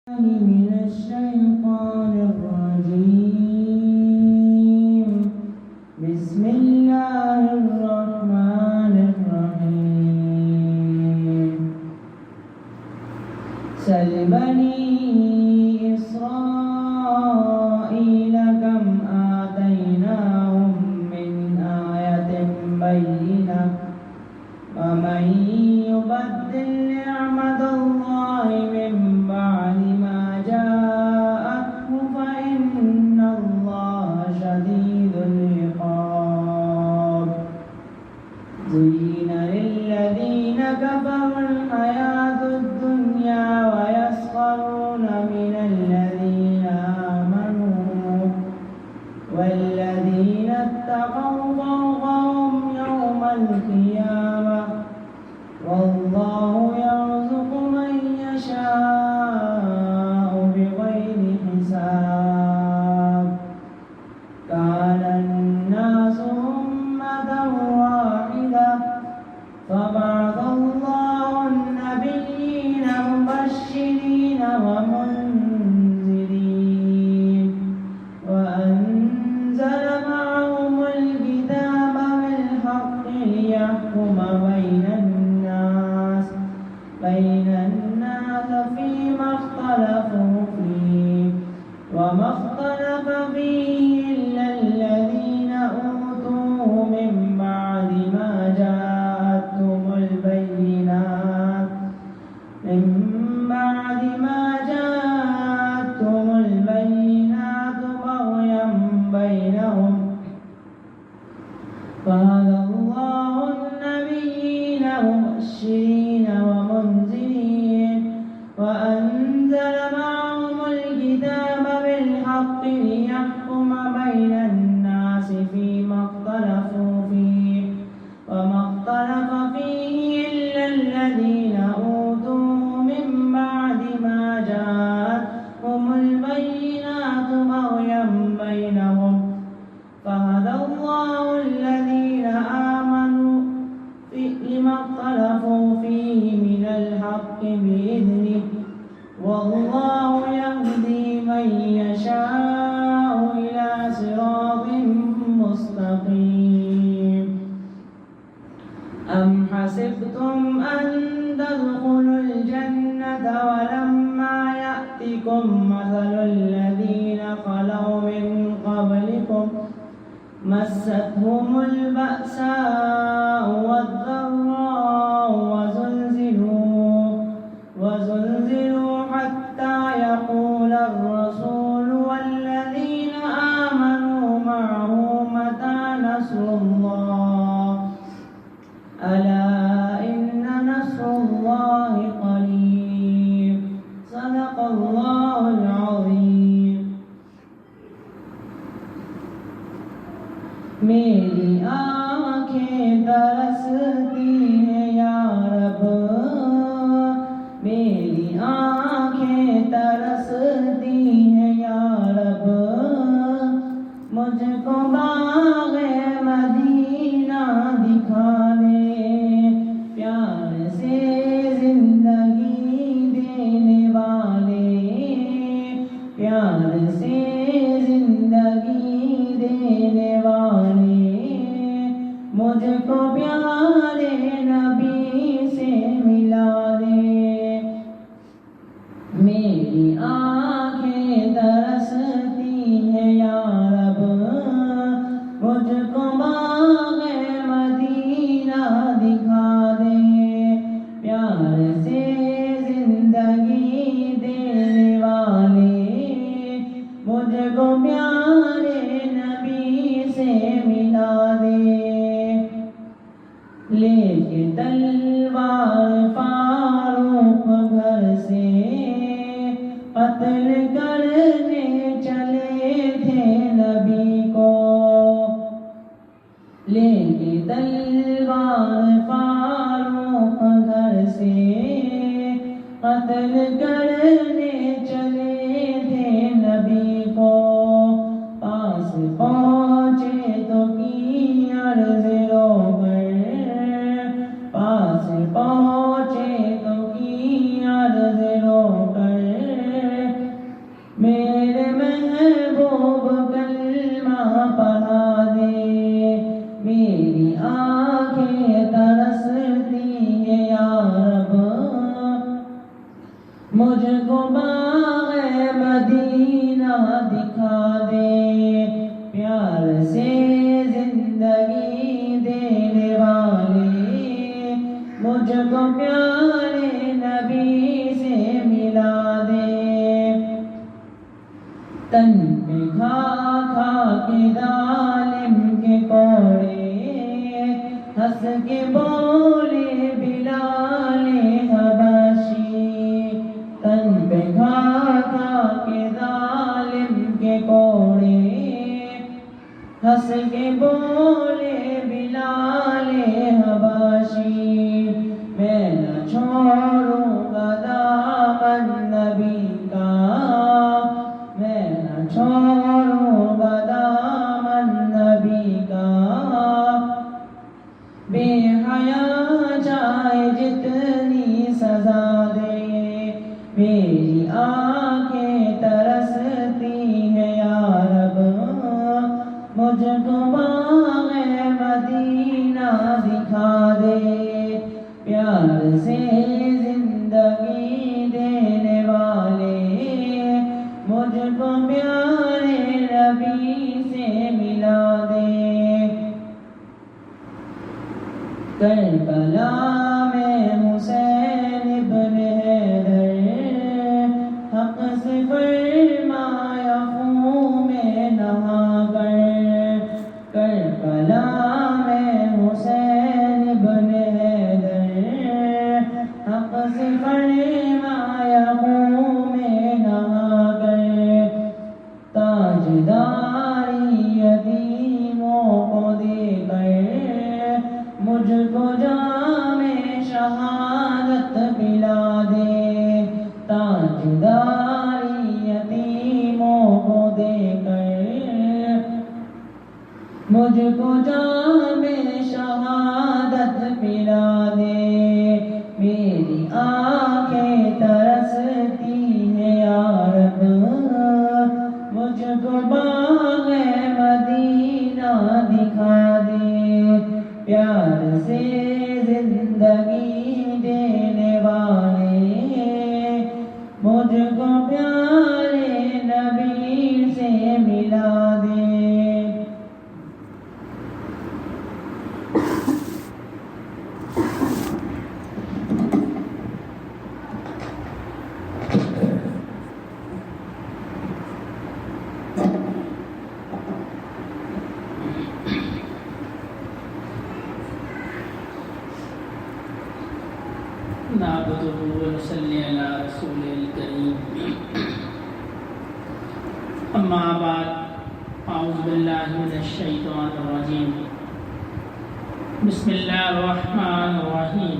من الشيطان الرجيم. بسم الله الرحمن الرحيم. سل بني إسرائيل كم آتيناهم من آية بينة ومن يبدل نعمة الله من بعد ما جاءته فإن الله شديد العقاب. زين للذين كفروا الحياة الدنيا ويسخرون من الذين آمنوا والذين اتقوا فوقهم يوم القيامة والله يرزق من يشاء بغير حساب. كان الناس أمة واحدة فبعث الله النبيين مبشرين ومنذرين وأنزل معهم الكتاب بالحق ليحكم بين الناس فيما اختلفوا فيه وما اختلف فيه إلا الذين أوتوه من بعد ما جاءتهم البينات بغيا بينهم. فهدى الله النبيين مبشرين ومنذرين وأنزل معهم الكتاب بالحق ليحكم بين الناس فيما اختلفوا فيه وما اختلف فيه إلا الذين أوتوه من بعد ما جاءتهم البينات بغيا بينهم. فهدى الله الذين آمنوا لما اختلفوا فيه من الحق بإذنه والله يهدي من يشاء إلى صراط مستقيم. أم حسبتم أن تدخلوا الجنة ولما يأتكم مثل الذين خلوا من قبلكم مستهم البأساء والضراء وزلزلوا حتى يقول الرسول والذين آمنوا معه متى نصر الله ألا إن نصر الله قريب. صدق الله العظيم. میری آنکھیں ترستی ہیں یا رب، میری آنکھیں ترستی ہیں یا رب، مجھ کو باغ مدینہ دکھا دے، پیار سے زندگی دینے والے، پیار سے زندگی دینے والے، مجھ کو پیارے نبی سے ملا دے. میری آنکھیں ترستی ہیں یا رب، مجھ کو باغ مدینہ دکھا دے، پیار سے زندگی دینے والے، مجھ کو پیارے نبی سے ملا دے. لے کے تلوار فاروق گھر سے قتل کرنے چلے تھے نبی کو، لے کے تلوار فاروق گھر سے قتل کرنے چلے تھے نبی کو. پاس پہنچے تو کی عرض رو کر، پاس پہنچے تو کی عرض رو کر، کو باغ مدینہ دکھا دے، پیار سے زندگی دینے والے مجھ کو پیارے نبی سے ملا دے۔ تن پہ کھا کھا کے ظالم کے کوڑے، ہنس کے بولے بلال حبشی، تن پہ کھا کھا کے ظالم کے کوڑے، ہنس کے بولے بلال حبشی، میں نہ چھوڑوں گا دامن نبی کا، میں نہ چھوڑوں گا دامن نبی کا، بے حیا چاہے جتنی سزا دے، میری آنکھیں ترستی ہیں یا رب، مجھ کو باغ مدینہ دکھا دے، پیار سے زندگی دینے والے مجھ کو پیارے نبی سے ملا دے۔ کربلا میں حسین ابن حیدر، حق سے فرمایا خون میں نہا کر، کربلا میں حسین ابن حیدر، حق سے فرمایا خون میں نہا کر، تاجداری یتیموں کو دے کر مجھ کو جام شہادت پلا دے، تاجداری یتیموں کو دے کر مجھ کو جام شہادت پلا دے، میری آنکھیں ترستی ہیں یا رب، مجھ کو باغ مدینہ دکھا دے، پیار سے زندگی دینے والے مجھ کو پیارے نبی سے ملا دے۔ نعبده ونصلي على رسوله الكريم، اما بعد، اعوذ باللہ من الشیطان الرجیم، بسم اللہ الرحمن الرحیم،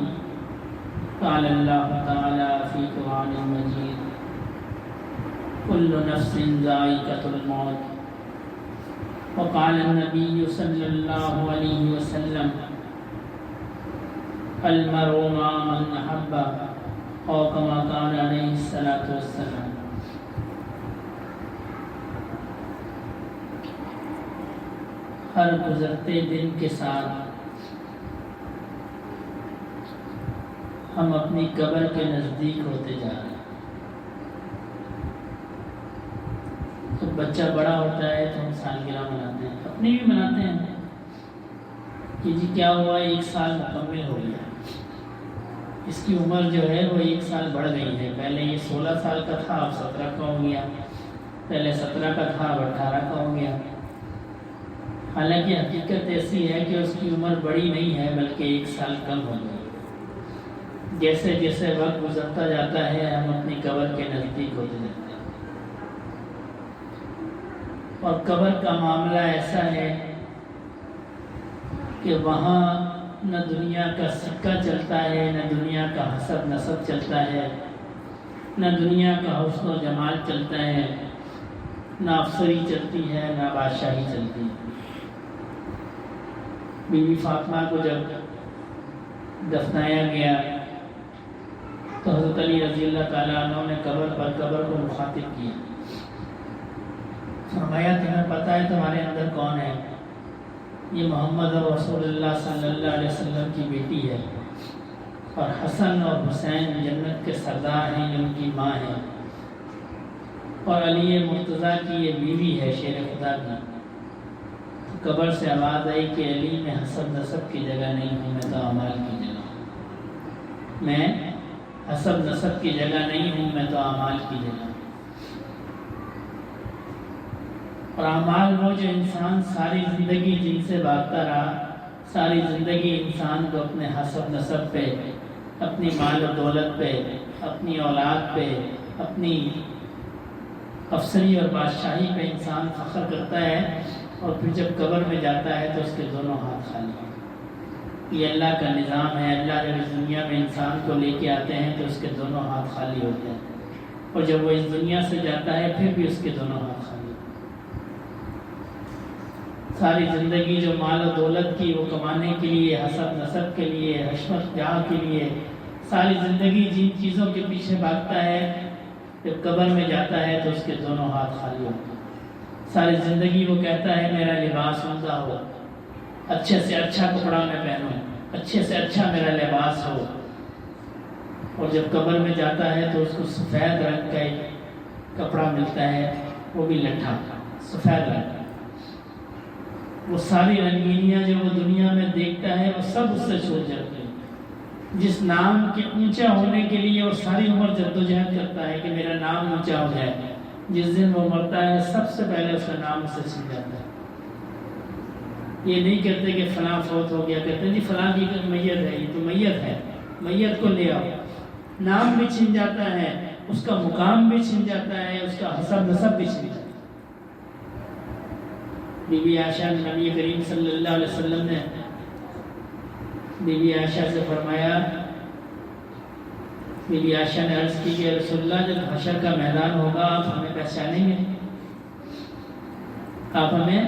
قال اللہ تعالی فی قرآن مجید، کل نفس ذائقۃ الموت، وقال النبی صلی اللہ علیہ وسلم، المرء مع من احب، او کما قال علیہ الصلوۃ والسلام۔ ہر گزرتے دن کے ساتھ ہم اپنی قبر کے نزدیک ہوتے جا رہے ہیں۔ تو بچہ بڑا ہوتا ہے تو ہم سالگرہ مناتے ہیں، اپنی بھی مناتے ہیں کہ جی کیا ہوا، 1 سال مکمل ہو گیا، اس کی عمر جو ہے وہ 1 سال بڑھ گئی ہے، پہلے یہ 16 سال کا تھا اب 17 کا ہو گیا، پہلے 17 کا تھا اب 18 کا ہو گیا۔ حالانکہ حقیقت ایسی ہے کہ اس کی عمر بڑی نہیں ہے بلکہ 1 سال کم ہو گئی۔ جیسے جیسے وقت گزرتا جاتا ہے ہم اپنی قبر کے نزدیک ہوتے جاتے ہیں، اور قبر کا معاملہ ایسا ہے کہ وہاں نہ دنیا کا سکہ چلتا ہے، نہ دنیا کا حسب نسب چلتا ہے، نہ دنیا کا حسن و جمال چلتا ہے، نہ افسری چلتی ہے، نہ بادشاہی چلتی ہے۔ بی بی فاطمہ کو جب دفنایا گیا تو حضرت علی رضی اللہ تعالیٰ عنہ نے قبر کو مخاطب کیا، فرمایا تمہیں پتہ ہے تمہارے اندر کون ہے؟ یہ محمد رسول اللہ صلی اللہ علیہ وسلم کی بیٹی ہے، اور حسن اور حسین جنت کے سردار ہیں، ان کی ماں ہے، اور علی مرتضیٰ کی یہ بیوی ہے شیر خدا کی۔ قبر سے آواز آئی کہ علی میں حسب نسب کی جگہ نہیں ہوں، میں تو اعمال کی جگہ ہوں۔ میں حسب نسب کی جگہ نہیں ہوں، میں تو اعمال کی جگہ ہوں۔ اور اعمال وہ جو انسان ساری زندگی جن سے بھاگتا رہا، ساری زندگی انسان کو اپنے حسب نسب پہ، اپنی مال و دولت پہ، اپنی اولاد پہ، اپنی افسری اور بادشاہی پہ انسان فخر کرتا ہے، اور پھر جب قبر میں جاتا ہے تو اس کے دونوں ہاتھ خالی ہیں۔ یہ اللہ کا نظام ہے۔ اللہ جب اس دنیا میں انسان کو لے کے آتے ہیں تو اس کے دونوں ہاتھ خالی ہوتے ہیں، اور جب وہ اس دنیا سے جاتا ہے پھر بھی اس کے دونوں ہاتھ خالی ہوتے ہیں۔ ساری زندگی جو مال و دولت کی وہ کمانے کے لیے، حسب نسب کے لیے، حشمت جاہ کے لیے ساری زندگی جن چیزوں کے پیچھے بھاگتا ہے، جب قبر میں جاتا ہے تو اس کے دونوں ہاتھ خالی ہوتے ہیں۔ ساری زندگی وہ کہتا ہے میرا لباس عمدہ ہو، اچھے سے اچھا کپڑا میں پہنوں، اچھے سے اچھا میرا لباس ہو، اور جب قبر میں جاتا ہے تو اس کو سفید رنگ کا ایک کپڑا ملتا ہے، وہ بھی لٹھا سفید رنگ کا۔ وہ ساری رنگینیاں جو وہ دنیا میں دیکھتا ہے وہ سب اس سے چھوٹ جاتی ہیں۔ جس نام کے اونچا ہونے کے لیے وہ ساری عمر جدوجہد کرتا ہے کہ میرا نام اونچا ہو جائے، جس دن وہ مرتا ہے سب سے پہلے اس کا نام اس سے چھن جاتا ہے۔ یہ نہیں کہتے کہ فلاں فوت ہو گیا، کہتے ہیں جی فلاں کی میت ہے، یہ تو میت ہے، میت کو لے آؤ۔ نام بھی چھن جاتا ہے، اس کا مقام بھی چھن جاتا ہے، اس کا حسب نسب بھی چھن جاتا ہے۔ بی بی عائشہ نے نبی کریم صلی اللہ علیہ وسلم نے بی بی عائشہ سے فرمایا، بی بی عائشہ نے عرض کی کہ رسول اللہ جب حشر کا میدان ہوگا آپ ہمیں پہچانیں گے؟ آپ ہمیں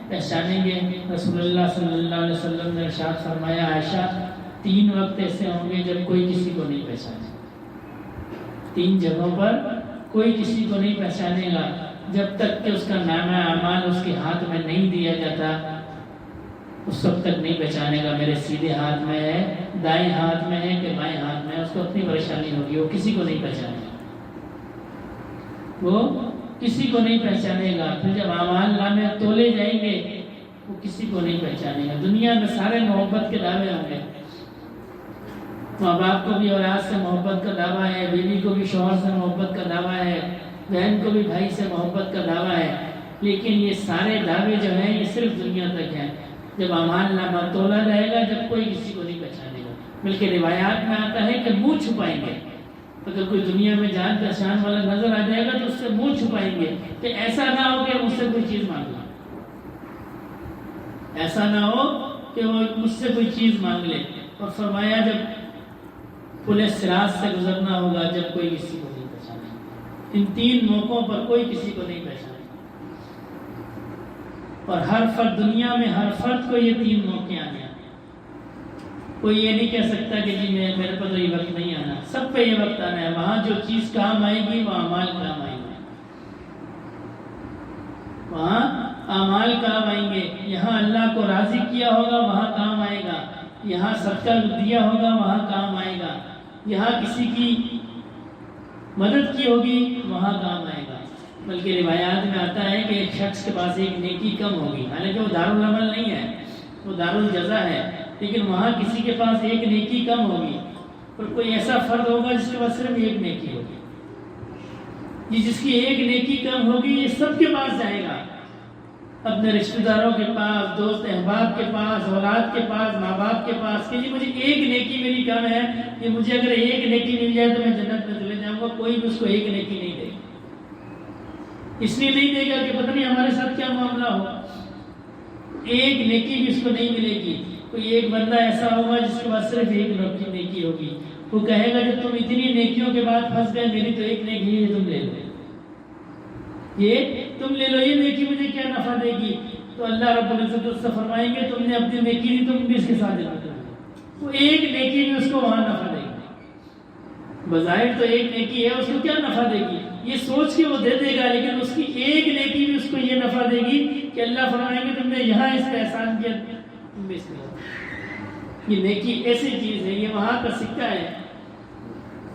پہچانیں گے؟ رسول اللہ صلی اللہ علیہ وسلم نے ارشاد فرمایا، عائشہ 3 وقت ایسے ہوں گے جب کوئی کسی کو نہیں پہچانے، 3 جگہوں پر کوئی کسی کو نہیں پہچانے گا، جب تک کہ اس کا نامہ اعمال اس کے ہاتھ میں نہیں دیا جاتا اس وقت تک نہیں پہچانے گا میرے سیدھے ہاتھ میں ہے، دائیں ہاتھ میں ہے کہ بائیں ہاتھ میں ہے، اس کو اپنی پریشانی ہوگی، وہ کسی کو نہیں پہچانے گا، وہ کسی کو نہیں پہچانے گا۔ پھر جب اعمال نامے تولے جائیں گے وہ کسی کو نہیں پہچانے گا۔ دنیا میں سارے محبت کے دعوے ہوں گے، ماں باپ کو بھی اولاد سے محبت کا دعویٰ ہے، بیوی کو بھی شوہر سے محبت کا دعویٰ ہے، بہن کو بھی بھائی سے محبت کا دعویٰ ہے، لیکن یہ سارے دعوے جو ہیں یہ صرف دنیا تک ہیں۔ جب اعمال نامہ تولا جائے گا جب کوئی کسی کو نہیں پہچانے گا، بلکہ روایات میں آتا ہے کہ منہ چھپائیں گے۔ اگر کوئی دنیا میں جان پہچان والا نظر آ جائے گا تو اس سے منہ چھپائیں گے کہ ایسا نہ ہو کہ مجھ سے کوئی چیز مانگ لے، ایسا نہ ہو کہ وہ مجھ سے کوئی چیز مانگ لے۔ اور فرمایا جب پل صراط سے گزرنا ہوگا جب کوئی کسی کو نہیں پہچانے گا۔ ان 3 موقعوں پر کوئی کسی کو نہیں پہچانے گا، اور ہر فرد دنیا میں ہر فرد کو یہ 3 موقع آنے ہیں۔ کوئی یہ نہیں کہہ سکتا کہ جی میرے پر تو یہ وقت نہیں آنا، سب پہ یہ وقت آنا ہے۔ وہاں جو چیز کام آئے گی وہ اعمال کام آئیں گے، وہاں اعمال کام آئیں گے۔ یہاں اللہ کو راضی کیا ہوگا وہاں کام آئے گا، یہاں صدقہ دیا ہوگا وہاں کام آئے گا، یہاں کسی کی مدد کی ہوگی وہاں کام آئے گا۔ بلکہ روایات میں آتا ہے کہ ایک شخص کے پاس ایک نیکی کم ہوگی، حالانکہ وہ دارالعمل نہیں ہے، وہ دارالجزا ہے، لیکن وہاں کسی کے پاس ایک نیکی کم ہوگی، اور کوئی ایسا فرد ہوگا جس کے پاس صرف ایک نیکی ہوگی۔ یہ جس کی ایک نیکی کم ہوگی یہ سب کے پاس جائے گا، اپنے رشتہ داروں کے پاس، دوست احباب کے پاس، اولاد کے پاس، ماں باپ کے پاس، کہ جی مجھے ایک نیکی میری کم ہے، کہ مجھے اگر ایک نیکی مل جائے تو میں جنت میں چلے جاؤں گا۔ کوئی بھی اس کو ایک نیکی نہیں دے گا، اس لیے نہیں دے گا کہ پتہ نہیں ہمارے ساتھ کیا معاملہ ہو، ایک نیکی بھی اس کو نہیں ملے گی۔ کوئی ایک بندہ ایسا ہوگا جس کے پاس صرف ایک نیکی ہوگی، وہ کہے گا جب تم اتنی نیکیوں کے بعد پھنس گئے، میری تو ایک نیکی ہے، تم لے لو، یہ تم لے لو، یہ نیکی مجھے کیا نفع دے گی؟ تو اللہ رب العزت اس سے فرمائیں گے تم نے اپنی نیکی دی، تم بھی اس کے ساتھ جانا چاہتے ہو، وہ ایک نیکی بھی اس کو وہاں نفع دے گی۔ بظاہر تو ایک نیکی ہے، اس کو کیا نفع دے گی؟ یہ سوچ کے وہ دے دے گا، لیکن اس کی ایک نیکی بھی اس کو یہ نفع دے گی کہ اللہ فرمائیں گے تم نے یہاں اس کا احسان کیا، تم بھی اس کا۔ یہ نیکی ایسی چیز ہے، یہ وہاں کا سکہ ہے.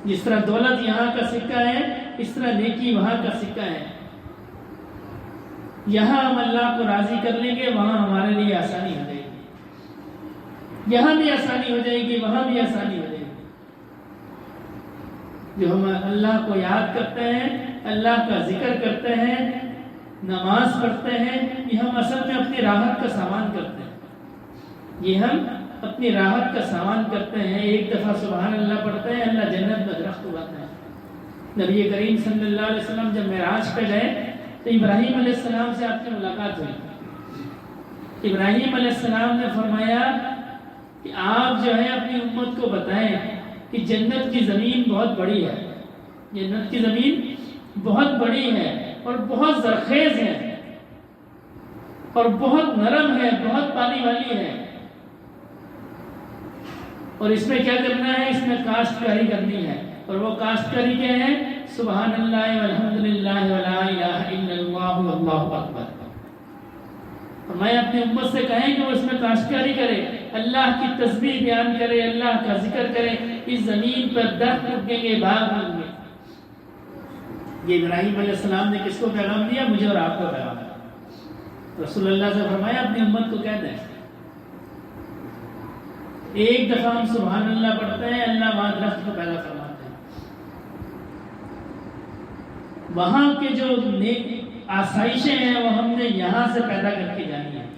جس طرح دولت یہاں کا سکہ ہے، اس طرح نیکی وہاں کا سکہ ہے. یہاں ہم اللہ کو راضی کر لیں گے، وہاں ہمارے لیے آسانی ہو جائے گی. یہاں بھی آسانی ہو جائے گی، وہاں بھی آسانی ہو جائے گی. جو ہم اللہ کو یاد کرتے ہیں، اللہ کا ذکر کرتے ہیں، نماز پڑھتے ہیں، یہ ہم اصل میں اپنی راحت کا سامان کرتے ہیں. یہ ہم اپنی راحت کا سامان کرتے ہیں. ایک دفعہ سبحان اللہ پڑھتے ہیں، اللہ جنت میں درخت اگاتا ہے. نبی کریم صلی اللہ علیہ وسلم جب معراج پہ گئے تو ابراہیم علیہ السلام سے آپ کی ملاقات ہوئی. ابراہیم علیہ السلام نے فرمایا کہ آپ جو ہے اپنی امت کو بتائیں کہ جنت کی زمین بہت بڑی ہے. جنت کی زمین بہت بڑی ہے اور بہت زرخیز ہے اور بہت نرم ہے، بہت پانی والی ہے. اور اس میں کیا کرنا ہے؟ اس میں کاشتکاری کرنی ہے. اور وہ کاشتکاری کیا ہے؟ سبحان اللہ والحمدللہ ولا الہ الا اللہ واللہ اکبر. اور میں اپنی امت سے کہیں کہ وہ اس میں کاشتکاری کرے، اللہ کی تسبیح بیان کرے، اللہ کا ذکر کرے. اس زمین پر درخت اگیں گے، باغ ہوں گے. یہ ابراہیم علیہ السلام نے کس کو پیغام دیا؟ مجھے اور آپ کو پیغام دیا. رسول اللہ سے فرمایا اپنی امت کو کہہ دیں. ایک دفعہ ہم سبحان اللہ پڑھتے ہیں، اللہ وہاں درخت کو پیدا فرماتے ہیں. وہاں کے جو نیک آسائشیں ہیں وہ ہم نے یہاں سے پیدا کر کے جانی ہیں.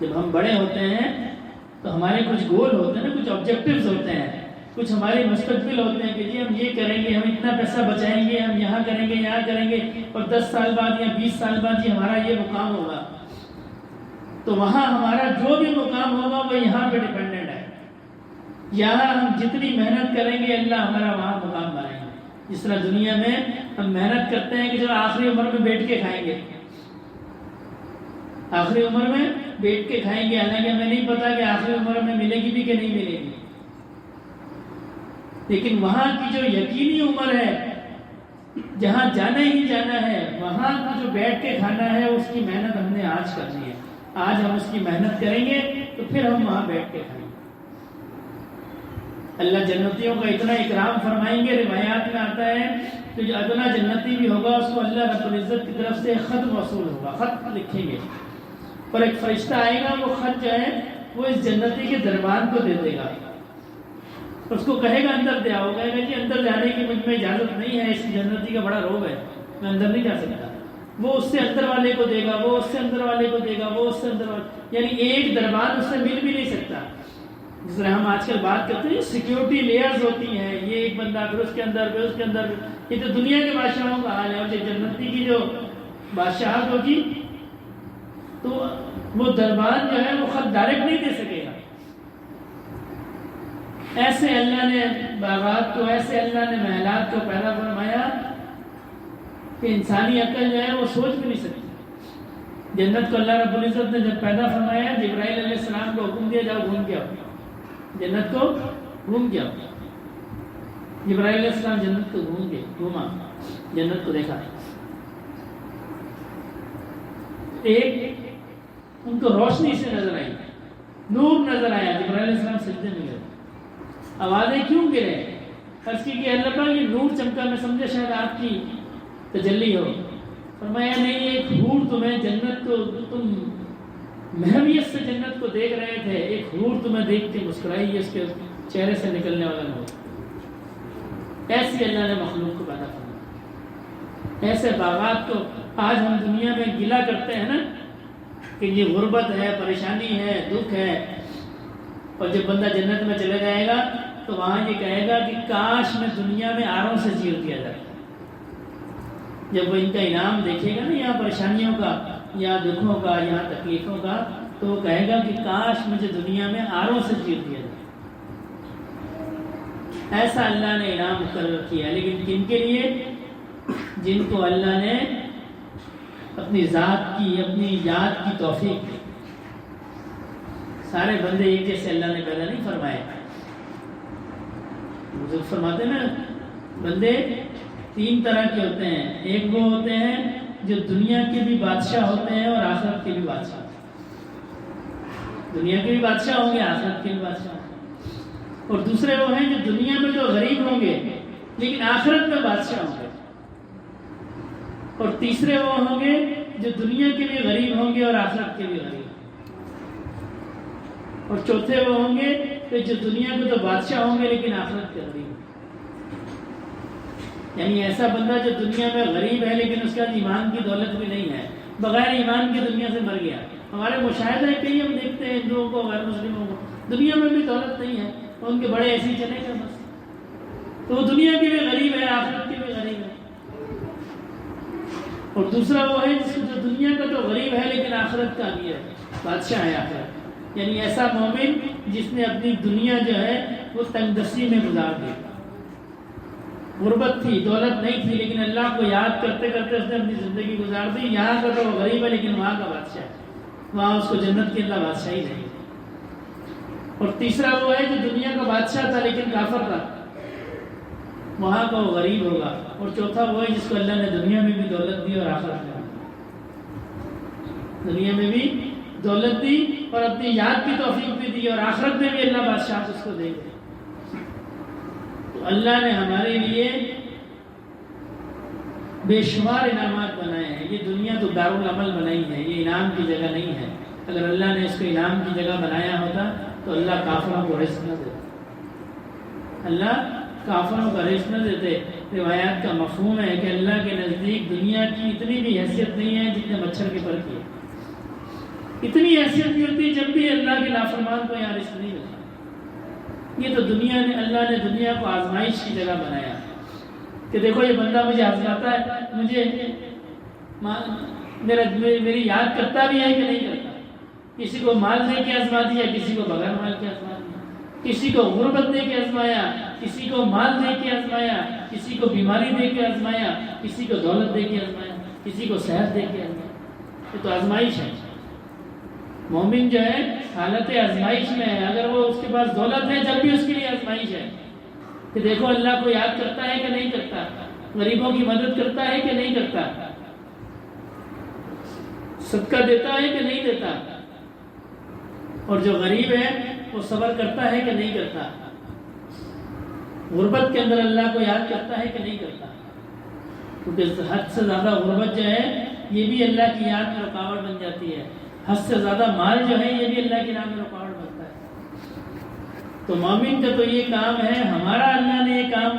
جب ہم بڑے ہوتے ہیں تو ہمارے کچھ گول ہوتے ہیں نا، کچھ آبجیکٹیوز ہوتے ہیں، کچھ ہمارے مستقبل ہوتے ہیں کہ جی ہم یہ کریں گے، ہم اتنا پیسہ بچائیں گے، ہم یہاں کریں گے، یہاں کریں گے، اور 10 سال بعد یا 20 سال بعد یہ ہمارا یہ مقام ہوگا. تو وہاں ہمارا جو بھی مقام ہوگا وہ یہاں پہ ڈیپینڈنٹ ہے. یہاں ہم جتنی محنت کریں گے اللہ ہمارا وہاں مقام بنائیں گے. جس طرح دنیا میں ہم محنت کرتے ہیں کہ جو آخری عمر میں بیٹھ کے کھائیں گے، آخری عمر میں بیٹھ کے کھائیں گے، حالانکہ ہمیں نہیں پتا کہ آخری عمر میں ملے گی بھی کہ نہیں ملے گی. لیکن وہاں کی جو یقینی عمر ہے، جہاں جانا ہی جانا ہے، وہاں کا جو بیٹھ کے کھانا ہے اس کی محنت ہم نے آج کرنی ہے. آج ہم اس کی محنت کریں گے تو پھر ہم وہاں بیٹھ کے کھائیں گے. اللہ جنتیوں کا اتنا اکرام فرمائیں گے. روایات میں آتا ہے کہ جو ادنا جنتی بھی ہوگا اس کو اللہ رب العزت کی طرف سے خط موصول ہوگا، خط لکھیں گے، اور ایک فرشتہ آئے گا، وہ خط جو ہے وہ اس جنتی کے دربان کو دے دے گا. اس کو کہے گا اندر دے آؤ. کہے گا جی اندر جانے کی مجھ میں اجازت نہیں ہے، اس جنتی کا بڑا روب ہے، میں اندر نہیں جا سکتا. وہ اس سے اندر والے کو دے گا، وہ اس سے اندر والے کو دے گا، وہ اس سے اندر والے، یعنی ایک دربان اس سے مل بھی نہیں سکتا. جس طرح ہم آج کل بات کرتے ہیں سیکیورٹی لیئرز ہوتی ہیں، یہ ایک بندہ پھر اس کے اندر پھر اس کے اندر. یہ تو دنیا کے بادشاہوں کا حال ہے. اور جو جنتی کی جو بادشاہت ہوگی تو وہ دربان جو ہے وہ خط ڈائریکٹ نہیں دے سکے گا. ایسے اللہ نے باغات کو، ایسے اللہ نے محلات کو پیدا فرمایا کہ انسانی عقل جو ہے وہ سوچ بھی نہیں سکتی. جنت کو اللہ رب العزت نے جب پیدا فرمایا، جبرائیل علیہ السلام کو حکم دیا جاؤ گھوم کے آؤ، جنت کو گھوم کے آؤ. جبرائیل علیہ السلام جنت کو گھوما، جنت کو دیکھا. ایک ان کو روشنی سے نظر آئی، نور نظر آیا. جبرائیل علیہ السلام سجدے میں گئے. آوازیں کیوں گرے؟ عرض کی کہ اللہ پاک یہ نور چمکا، میں سمجھا شاید آپ کی تجلی ہو. فرمایا نہیں، ایک حور تمہیں جنت کو، تم محویت سے جنت کو دیکھ رہے تھے، ایک حور تمہیں دیکھ کے مسکرائی، اس کے چہرے سے نکلنے والا نور. ایسی اللہ نے مخلوق کو پیدا فرمایا. ایسے باغات کو آج ہم دنیا میں گلہ کرتے ہیں نا کہ یہ غربت ہے، پریشانی ہے، دکھ ہے. اور جب بندہ جنت میں چلے جائے گا تو وہاں یہ کہے گا کہ کاش میں دنیا میں آروں سے چیر دیا جائے. جب وہ ان کا انعام دیکھے گا نا، یہاں پریشانیوں کا، یہاں دکھوں کا، یہاں تکلیفوں کا، تو وہ کہے گا کہ کاش مجھے دنیا میں آروں سے چیر دیا جائے. ایسا اللہ نے انعام مقرر کیا. لیکن کن کے لیے؟ جن کو اللہ نے اپنی ذات کی، اپنی یاد کی توفیق دی. سارے بندے ایک جیسے اللہ نے پیدا نہیں فرمائے. بزرگ فرماتے نا بندے 3 طرح کے ہوتے ہیں. ایک وہ ہوتے ہیں جو دنیا کے بھی بادشاہ ہوتے ہیں اور آخرت کے بھی بادشاہ. دنیا کے بھی بادشاہ ہوں گے، آخرت کے بھی بادشاہ ہوں گے۔ اور دوسرے وہ ہیں جو دنیا میں تو غریب ہوں گے لیکن آخرت میں بادشاہ ہوں گے۔ اور تیسرے وہ ہوں گے جو دنیا کے بھی غریب ہوں گے اور آخرت کے بھی غریب ہوں گے۔ اور چوتھے وہ ہوں گے کہ جو دنیا کے تو بادشاہ ہوں گے لیکن آخرت کے غریب ہوں گے۔ یعنی ایسا بندہ جو دنیا میں غریب ہے لیکن اس کا ایمان کی دولت بھی نہیں ہے، بغیر ایمان کی دنیا سے مر گیا۔ ہمارے مشاہدہ ہے، کئی ہم دیکھتے ہیں ہندوؤں کو، غیر مسلموں کو، دنیا میں بھی دولت نہیں ہے، ان کے بڑے ایسے ہی چلے گئے بس۔ تو وہ دنیا کے بھی غریب ہے، آخرت کے بھی غریب ہے۔ اور دوسرا وہ ہے جس کو جو دنیا کا تو غریب ہے لیکن آخرت کا بھی ہے، بادشاہ ہے آخرت۔ یعنی ایسا مومن جس نے اپنی دنیا جو ہے وہ تنگ دستی میں گزار دی، غربت تھی، دولت نہیں تھی، لیکن اللہ کو یاد کرتے کرتے اس نے اپنی زندگی گزار دی۔ یہاں کا تو وہ غریب ہے لیکن وہاں کا بادشاہ ہے، وہاں اس کو جنت کے اللہ بادشاہی نہیں۔ اور تیسرا وہ ہے جو دنیا کا بادشاہ تھا لیکن کافر تھا، وہاں کا وہ غریب ہوگا۔ اور چوتھا وہ ہے جس کو اللہ نے دنیا میں بھی دولت دی اور آخرت میں دنیا میں بھی دولت دی اور اپنی یاد کی توفیق بھی دی، اور آخرت میں بھی اللہ بادشاہ اس کو دے گا۔ تو اللہ نے ہمارے لیے بے شمار انعامات بنائے ہیں۔ یہ دنیا تو دارالعمل بنائی ہے، یہ انعام کی جگہ نہیں ہے۔ اگر اللہ نے اس کو انعام کی جگہ بنایا ہوتا تو اللہ کافروں کو رزق نہ دیتا، اللہ کافروں کا رزق نہ دیتے۔ روایات کا مفہوم ہے کہ اللہ کے نزدیک دنیا کی اتنی بھی حیثیت نہیں ہے جتنے مچھر کے پر کی ہے۔ اتنی حیثیت نہیں ہوتی جب بھی اللہ کے نافرمان کو یہاں رزق نہیں ملتا۔ یہ تو دنیا نے، اللہ نے دنیا کو آزمائش کی جگہ بنایا کہ دیکھو یہ بندہ مجھے آزماتا ہے، مجھے میری یاد کرتا بھی ہے کہ نہیں کرتا۔ کسی کو مال دے کے آزما دیا، کسی کو بغیر مال کے آزما دیا، کسی کو غربت دے کے آزمایا، کسی کو مال دے کے آزمایا، کسی کو بیماری دے کے آزمایا، کسی کو دولت دے کے آزمایا، کسی کو صحت دے کے آزمایا۔ یہ تو آزمائش ہے۔ مومن جو ہے حالت آزمائش میں ہے۔ اگر وہ اس کے پاس دولت ہے جب بھی اس کے لیے آزمائش ہے کہ دیکھو اللہ کو یاد کرتا ہے کہ نہیں کرتا، غریبوں کی مدد کرتا ہے کہ نہیں کرتا، صدقہ دیتا ہے کہ نہیں دیتا، اور جو غریب ہے وہ صبر کرتا ہے کہ نہیں کرتا، غربت کے اندر اللہ کو یاد کرتا ہے کہ نہیں کرتا۔ کیونکہ حد سے زیادہ غربت جو ہے یہ بھی اللہ کی یاد میں رکاوٹ بن جاتی ہے، حد سے زیادہ مال جو ہے یہ بھی اللہ کے نام میں رکاوٹ بنتا ہے۔ تو مومن کا تو یہ کام ہے، ہمارا اللہ نے یہ کام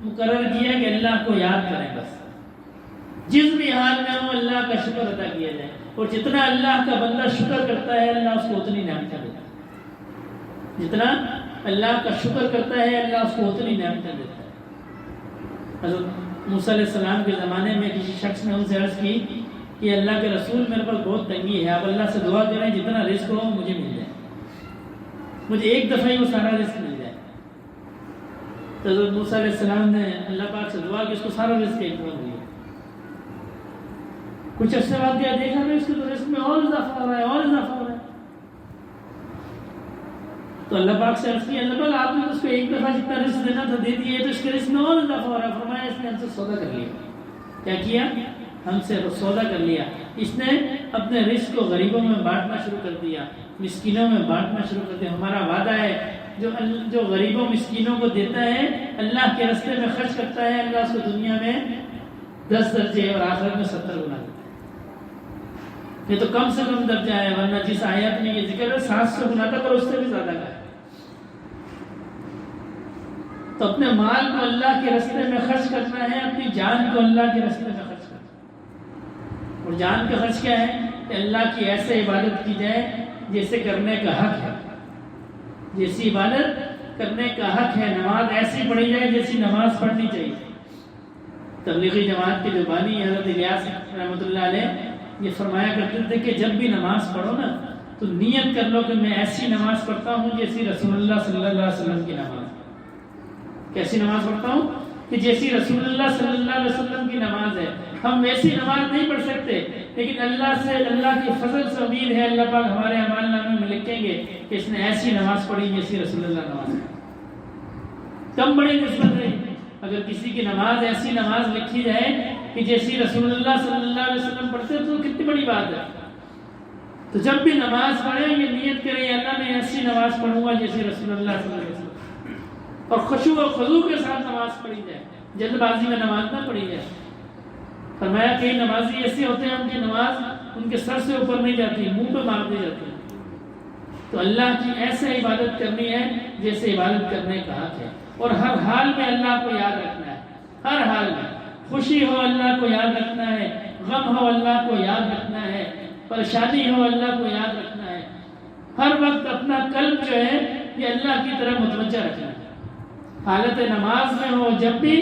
مقرر کیا کہ اللہ کو یاد کریں، بس جس بھی حال میں ہو اللہ کا شکر ادا کیا جائے، اور جتنا اللہ کا بندہ شکر کرتا ہے اللہ اس کو اتنی نعمتیں دیتا ہے، جتنا اللہ کا شکر کرتا ہے اللہ اس کو اتنی نعمتیں دیتا ہے۔ حضرت موسیٰ علیہ السلام کے زمانے میں کسی شخص نے ان سے عرض کی کہ اللہ کے رسول میرے پر بہت تنگی ہے، آپ اللہ سے دعا کریں جتنا رزق ہو مجھے مل جائے، مجھے ایک دفعہ ہی وہ سارا رزق مل جائے۔ تو حضرت موسیٰ علیہ السلام نے اللہ پاک سے دعا کہ اس کو سارا رزق ایک دفعہ مل گیا۔ کچھ عرصے بعد کیا دیکھا کہ اس کے تو رزق میں اور اضافہ ہو رہا ہے، اور اضافہ ہو رہا ہے۔ تو اللہ پاک سے عرض کی، اللہ پاک آپ نے اس کو ایک دفعہ جتنا رزق دینا تھا دے دیا، تو اس کے رزق میں اور اضافہ ہو رہا ہے۔ فرمایا اس نے ہم سے سودا کر لیا۔ کیا کیا؟ ہم سے سودا کر لیا۔ اس نے اپنے رزق کو غریبوں میں بانٹنا شروع کر دیا، مسکینوں میں بانٹنا شروع کر دیا۔ ہمارا وعدہ ہے جو غریبوں مسکینوں کو دیتا ہے، اللہ کے راستے میں خرچ کرتا ہے، اللہ اس کو دنیا میں 10 درجے اور آخرت میں 70 گنا دیتا ہے۔ یہ تو کم سے کم درجہ ہے، ورنہ جس آیت میں یہ ذکر ہے 700 گنا تک اور اس سے بھی زیادہ کا ہے۔ تو اپنے مال کو اللہ کے راستے میں خرچ کرنا ہے، اپنی جان کو اللہ کے راستے میں خرچ کرنا ہے۔ اور جان کا خرچ کیا ہے؟ کہ اللہ کی ایسے عبادت کی جائے جیسے کرنے کا حق ہے، جیسی عبادت کرنے کا حق ہے۔ نماز ایسی پڑھی جائے جیسی نماز پڑھنی چاہیے۔ تبلیغی جماعت کے جو بانی حضرت الیاس رحمۃ اللہ علیہ یہ فرمایا کرتے تھے کہ جب بھی نماز پڑھو نا تو نیت کر لو کہ میں ایسی نماز پڑھتا ہوں جیسی رسول اللہ صلی اللہ علیہ وسلم کی نماز۔ کیسی نماز پڑھتا ہوں؟ کہ جیسی رسول اللہ صلی اللہ علیہ وسلم کی نماز ہے۔ ہم ویسی نماز نہیں پڑھ سکتے، لیکن اللہ کی فضل سے امید ہے اللہ پاک ہمارے اعمال نامے میں لکھیں گے کہ اس نے ایسی نماز پڑھی جیسی رسول اللہ نماز پڑھی۔ کم بڑی نسبت ہے اگر کسی کی نماز ایسی نماز لکھی جائے کہ جیسی رسول اللہ صلی اللہ علیہ وسلم پڑھتے تو کتنی بڑی بات ہے۔ تو جب بھی نماز پڑھیں یہ نیت کریں اللہ میں ایسی نماز پڑھوں گا جیسے رسول اللہ صلی اللہ علیہ وسلم، اور خشوع و خضوع کے ساتھ نماز پڑھی جائے، جلد بازی میں نماز نہ پڑھی جائے۔ فرمایا کئی نمازی ایسے ہوتے ہیں ان کی نماز ان کے سر سے اوپر نہیں جاتی، منہ پہ مار دی جاتی ہے۔ تو اللہ کی ایسے عبادت کرنی ہے جیسے عبادت کرنے کا حق ہے، اور ہر حال میں اللہ کو یاد رکھنا ہے، ہر حال میں خوشی ہو اللہ کو یاد رکھنا ہے، غم ہو اللہ کو یاد رکھنا ہے، پریشانی ہو اللہ کو یاد رکھنا ہے، ہر وقت اپنا قلب جو ہے یہ اللہ کی طرف متوجہ رکھنا ہے، حالت نماز میں ہو جب بھی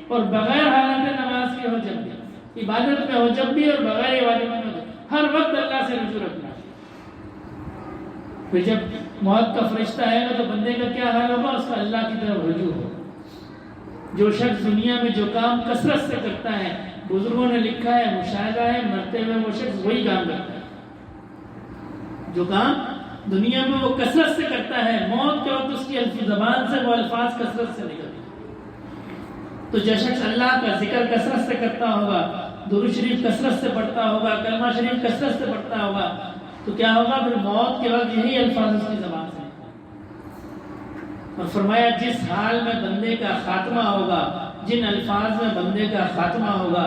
اور بغیر حالت نماز کے ہو جب بھی، عبادت میں ہو جب بھی اور بغیر عبادت میں ہو، ہر وقت اللہ سے رجوع رکھنا ہے۔ پھر جب موت کا فرشتہ آئے گا تو بندے کا کیا حال ہوگا؟ اس کا اللہ کی طرف رجوع ہو۔ جو شخص دنیا میں جو کام کثرت سے کرتا ہے، بزرگوں نے لکھا ہے، مشاہدہ ہے، مرتے ہوئے وہ شخص وہی کام کرتا ہے جو کام دنیا میں وہ کثرت سے کرتا ہے، موت کے وقت اس کی زبان سے وہ الفاظ کثرت سے نکلتے ہیں۔ تو جو شخص اللہ کا ذکر کثرت سے کرتا ہوگا، درود شریف کثرت سے پڑھتا ہوگا، کلمہ شریف کثرت سے پڑھتا ہوگا، تو کیا ہوگا؟ پھر موت کے وقت یہی الفاظ اس کی زبان سے نکلیں۔ اور فرمایا جس حال میں بندے کا خاتمہ ہوگا، جن الفاظ میں بندے کا خاتمہ ہوگا،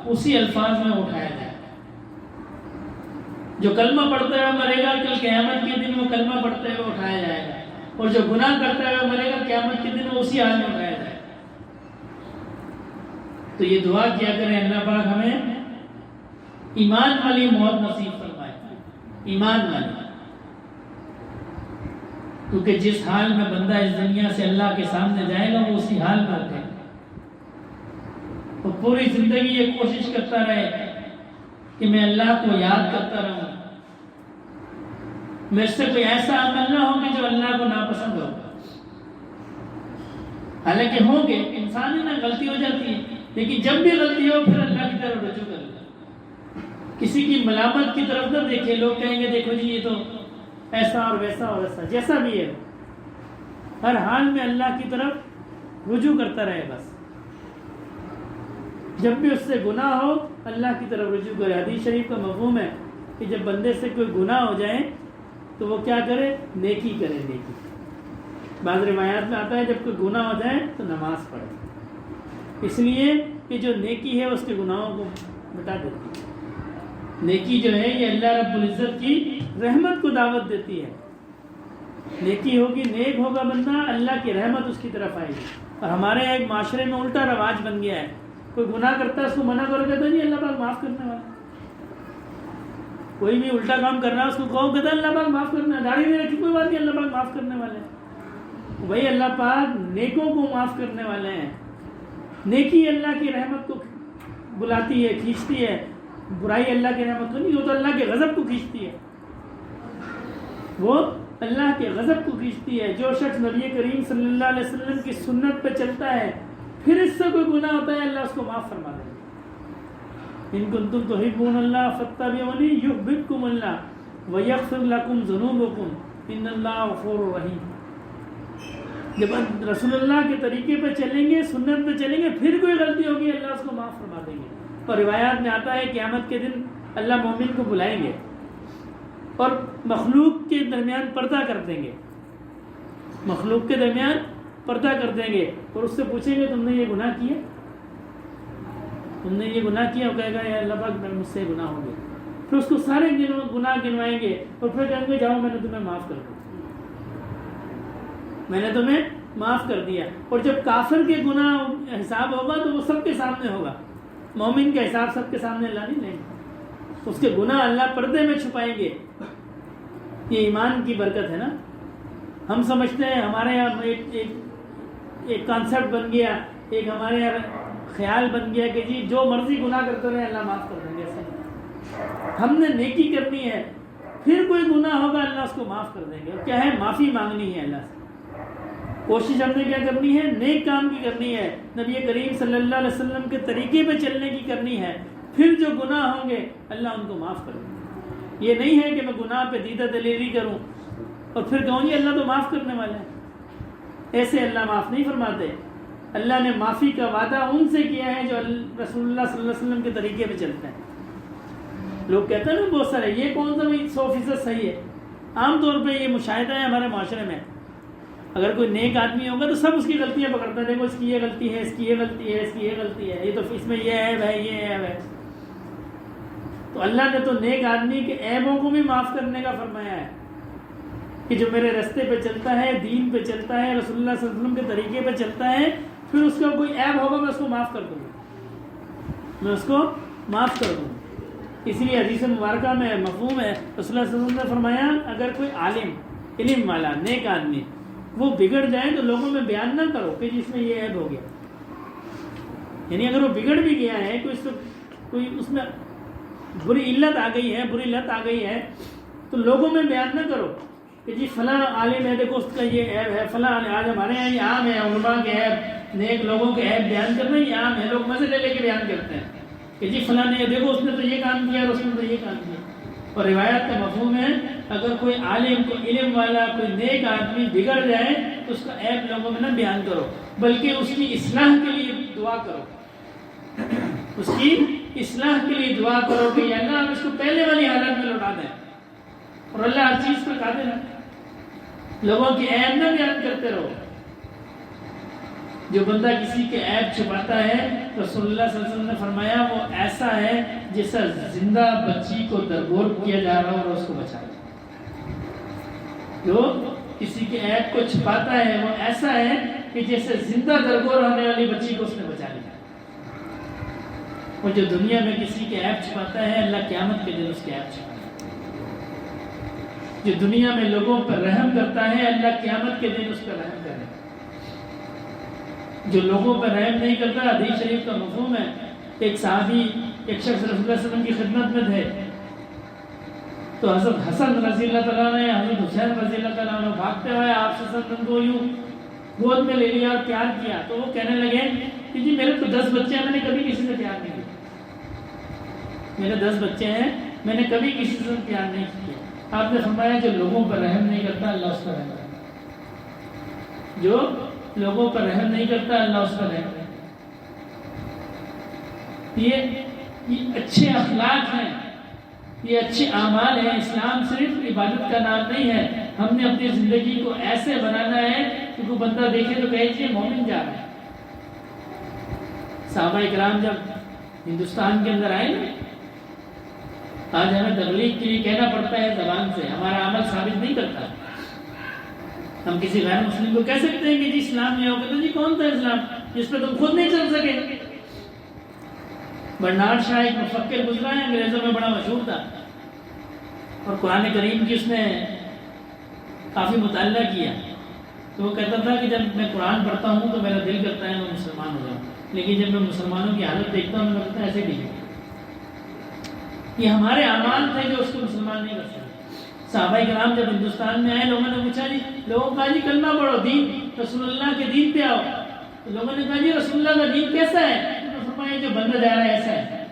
اسی الفاظ میں اٹھایا جائے۔ جو کلمہ پڑھتے ہوئے مرے گا کل قیامت کے دن وہ کلمہ پڑھتے ہوئے اٹھایا جائے گا، اور جو گناہ کرتے ہوئے مرے گا قیامت کے دن وہ اسی حال میں اٹھایا جائے گا۔ تو یہ دعا کیا کریں اللہ پاک ہمیں ایمان والی موت نصیب فرمائے، ایمان والی، کیونکہ جس حال میں بندہ اس دنیا سے اللہ کے سامنے جائے گا وہ اسی حال میں اٹھے، تو پوری زندگی یہ کوشش کرتا رہے کہ میں اللہ کو یاد کرتا رہوں، میرے سے کوئی ایسا عمل نہ ہو کہ جو اللہ کو ناپسند ہو۔ حالانکہ ہوں گے، انسان ہی نہ غلطی ہو جاتی ہے، لیکن جب بھی غلطی ہو پھر اللہ کی طرف رجوع کر لے، کسی کی ملامت کی طرف نہ دیکھے۔ لوگ کہیں گے دیکھو جی یہ تو ایسا اور ویسا اور ویسا، جیسا بھی ہے ہر حال میں اللہ کی طرف رجوع کرتا رہے۔ بس جب بھی اس سے گناہ ہو اللہ کی طرف رجوع کرے۔ حدیث شریف کا مفہوم ہے کہ جب بندے سے کوئی گناہ ہو جائے تو وہ کیا کرے؟ نیکی کرے، نیکی۔ بعض روایات میں آتا ہے جب کوئی گناہ ہو جائے تو نماز پڑھے، اس لیے کہ جو نیکی ہے اس کے گناہوں کو مٹا دیتی ہے۔ نیکی جو ہے یہ اللہ رب العزت کی رحمت کو دعوت دیتی ہے۔ نیکی ہوگی، نیک ہوگا بندہ، اللہ کی رحمت اس کی طرف آئے گی۔ اور ہمارے ایک معاشرے میں الٹا رواج بن گیا ہے، کوئی گناہ کرتا ہے اس کو منع کرو کہتا ہے نہیں اللہ پاک معاف کرنے والا، کوئی بھی الٹا کام کر رہا ہے اس کو کہو کہتا ہے اللہ پاک معاف کرنا، داڑھی نہیں رکھی کوئی بات نہیں اللہ پاک معاف کرنے والے ہیں۔ وہی اللہ پاک نیکوں کو معاف کرنے والے ہیں۔ نیکی اللہ کی رحمت کو بلاتی ہے، کھینچتی ہے، برائی اللہ کی رحمت کو نہیں، وہ تو اللہ کے غضب کو کھینچتی ہے، وہ اللہ کے غضب کو کھینچتی ہے۔ جو شخص نبی کریم صلی اللہ علیہ وسلم کی سنت پہ چلتا ہے پھر اس سے کوئی گناہ ہوتا ہے اللہ اس کو معاف فرما دے گا۔ ان کنتم تحبون اللہ فاتبعونی یحببکم اللہ ویغفر لکم ذنوبکم ان اللہ غفور رحیم۔ جب رسول اللہ کے طریقے پہ چلیں گے، سنت پہ چلیں گے، پھر کوئی غلطی ہوگی اللہ اس کو معاف فرما دیں گے۔ اور روایات میں آتا ہے قیامت کے دن اللہ مومن کو بلائیں گے اور مخلوق کے درمیان پردہ کر دیں گے، مخلوق کے درمیان پردہ کر دیں گے اور اس سے پوچھیں گے تم نے یہ گناہ کیا، تم نے یہ گناہ کیا؟ وہ کہے گا یا اللہ پاک مجھ سے گناہ ہو گیا۔ پھر اس کو سارے گناہ گنوائیں گے اور پھر کہیں گے جاؤ میں نے تمہیں معاف کر دیا، میں نے تمہیں معاف کر دیا۔ اور جب کافر کے گناہ حساب ہوگا تو وہ سب کے سامنے ہوگا، مومن کا حساب سب کے سامنے اللہ نہیں لیں گے، اس کے گناہ اللہ پردے میں چھپائیں گے۔ یہ ایمان کی برکت ہے نا۔ ہم سمجھتے ہیں ہمارے یہاں ایک کانسیپٹ بن گیا، ایک ہمارے یہاں خیال بن گیا کہ جی جو مرضی گناہ کرتے رہے اللہ معاف کر دیں گے۔ ایسا ہم نے نیکی کرنی ہے، پھر کوئی گناہ ہوگا اللہ اس کو معاف کر دیں گے۔ اور کیا ہے؟ معافی مانگنی ہے اللہ سے۔ کوشش ہم نے کیا کرنی ہے؟ نیک کام کی کرنی ہے، نبی کریم صلی اللہ علیہ وسلم کے طریقے پہ چلنے کی کرنی ہے، پھر جو گناہ ہوں گے اللہ ان کو معاف کر دیں گے۔ یہ نہیں ہے کہ میں گناہ پہ دیدہ دلیری کروں اور پھر کہوں گی اللہ تو معاف کرنے والا ہے۔ ایسے اللہ معاف نہیں فرماتے۔ اللہ نے معافی کا وعدہ ان سے کیا ہے جو رسول اللہ صلی اللہ علیہ وسلم کے طریقے پہ چلتے ہیں۔ لوگ کہتے ہیں نا بہت سارے یہ کون سا بھائی 100% صحیح ہے. عام طور پہ یہ مشاہدہ ہے ہمارے معاشرے میں. اگر کوئی نیک آدمی ہوگا تو سب اس کی غلطیاں پکڑتے ہیں. دیکھو اس کی یہ غلطی ہے, اس کی یہ غلطی ہے, اس کی یہ غلطی ہے, یہ تو اس میں یہ عیب ہے, یہ عیب ہے. تو اللہ نے تو نیک آدمی کے عیبوں کو بھی معاف کرنے کا فرمایا ہے کہ جو میرے رستے پہ چلتا ہے, دین پہ چلتا ہے, رسول اللہ صلی اللہ علیہ وسلم کے طریقے پہ چلتا ہے, پھر اس کا کوئی عیب ہوگا میں اس کو معاف کر دوں گا, میں اس کو معاف کر دوں. اسی لیے حدیث مبارکہ میں مفہوم ہے, رسول اللہ صلی اللہ علیہ وسلم نے فرمایا اگر کوئی عالم, علم والا, نیک آدمی وہ بگڑ جائے تو لوگوں میں بیان نہ کرو کہ جس میں یہ عیب ہو گیا. یعنی اگر وہ بگڑ بھی گیا ہے, کوئی اس میں بری علت آ گئی ہے, بری لت آ گئی ہے, تو لوگوں میں بیان نہ کرو کہ جی فلاں عالم ہے, دیکھو اس کا یہ عیب ہے, فلاں. آج ہمارے یہاں یہ عام ہے علماء کے عیب, نیک لوگوں کے عیب بیان کرنا یہ عام ہے. لوگ مزے لے کے بیان کرتے ہیں کہ جی فلاں نے دیکھو اس نے تو یہ کام کیا, اس نے تو یہ کام کیا. اور روایت کا مفہوم ہے اگر کوئی عالم, کوئی علم والا, کوئی نیک آدمی بگڑ جائے تو اس کا عیب لوگوں میں نہ بیان کرو, بلکہ اس کی اصلاح کے لیے دعا کرو. اس کی اصلاح کے لیے دعا کرو کہ یا اللہ آپ اس کو پہلے والی حالت میں لوٹا دیں. اور اللہ ہر چیز پر قادر ہے. لوگوں کے عیب نہ بیان کرتے رہو. جو بندہ کسی کے عیب چھپاتا ہے, رسول اللہ صلی اللہ علیہ وسلم نے فرمایا وہ ایسا ہے جیسا زندہ بچی کو درگور کیا جا رہا ہو اور اس کو بچا رہا. جو کسی کے عیب کو چھپاتا ہے وہ ایسا ہے کہ جیسے زندہ درگور ہونے والی بچی کو اس نے بچا لیا. اور جو دنیا میں کسی کے عیب چھپاتا ہے, اللہ قیامت کے دن اس کے عیب چھپاتا ہے. جو دنیا میں لوگوں پر رحم کرتا ہے, اللہ قیامت کے دن اس پر رحم کرے. جو لوگوں پر رحم نہیں کرتا, حدیث شریف کا مفہوم ہے, ایک صحابی ایک شخص رسول اللہ صلی اللہ علیہ وسلم کی خدمت میں تھے, تو حضرت حسن رضی اللہ تعالیٰ نے حضرت حسین رضی اللہ تعالیٰ نے بھاگتے ہوئے آپ سے کو یوں گود میں لے لیا اور پیار کیا. تو وہ کہنے لگے کہ جی میرے تو 10 بچے ہیں, میں نے کبھی کسی سے پیار نہیں کیا. میرے 10 بچے ہیں, میں نے کبھی کسی سے پیار نہیں کیا. آپ نے فرمایا جو لوگوں پر رحم نہیں کرتا اللہ اس پر رحم کرتا. جو لوگوں پر رحم نہیں کرتا اللہ اس پر رحم کرتا. یہ اچھے اخلاق ہیں, یہ اچھے اعمال ہیں. اسلام صرف عبادت کا نام نہیں ہے. ہم نے اپنی زندگی کو ایسے بنانا ہے کہ کوئی بندہ دیکھے تو کہے کہ مومن جا رہا ہے. صحابہ کرام جب ہندوستان کے اندر آئے نا, آج ہمیں تبلیغ کے لیے کہنا پڑتا ہے زبان سے, ہمارا عمل ثابت نہیں کرتا. ہم کسی غیر مسلم کو کہہ سکتے ہیں کہ جی اسلام میں ہو, کہتے ہیں جی کون تھا اسلام جس پہ تم خود نہیں چل سکے. برنارڈ شاہ ایک مفکر گزرا ہے, انگریزوں میں بڑا مشہور تھا, اور قرآن کریم کی اس نے کافی مطالعہ کیا. تو وہ کہتا تھا کہ جب میں قرآن پڑھتا ہوں تو میرا دل کرتا ہے میں مسلمان ہو جاؤں, لیکن جب میں مسلمانوں کی حالت دیکھتا ہوں میں کہتا ایسے نہیں. یہ ہمارے اعمال تھے جو اس کو مسلمان نہیں کر سکتے. صحابہ کرام جب ہندوستان میں آئے, لوگوں نے پوچھا جی, لوگوں کا جی کلمہ پڑھو, دین رسول اللہ کے دین پہ آؤ. تو لوگوں نے کہا جی رسول اللہ کا دین کیسا ہے؟ تو فرمایا جو بندہ جا رہا ہے ایسا ہے,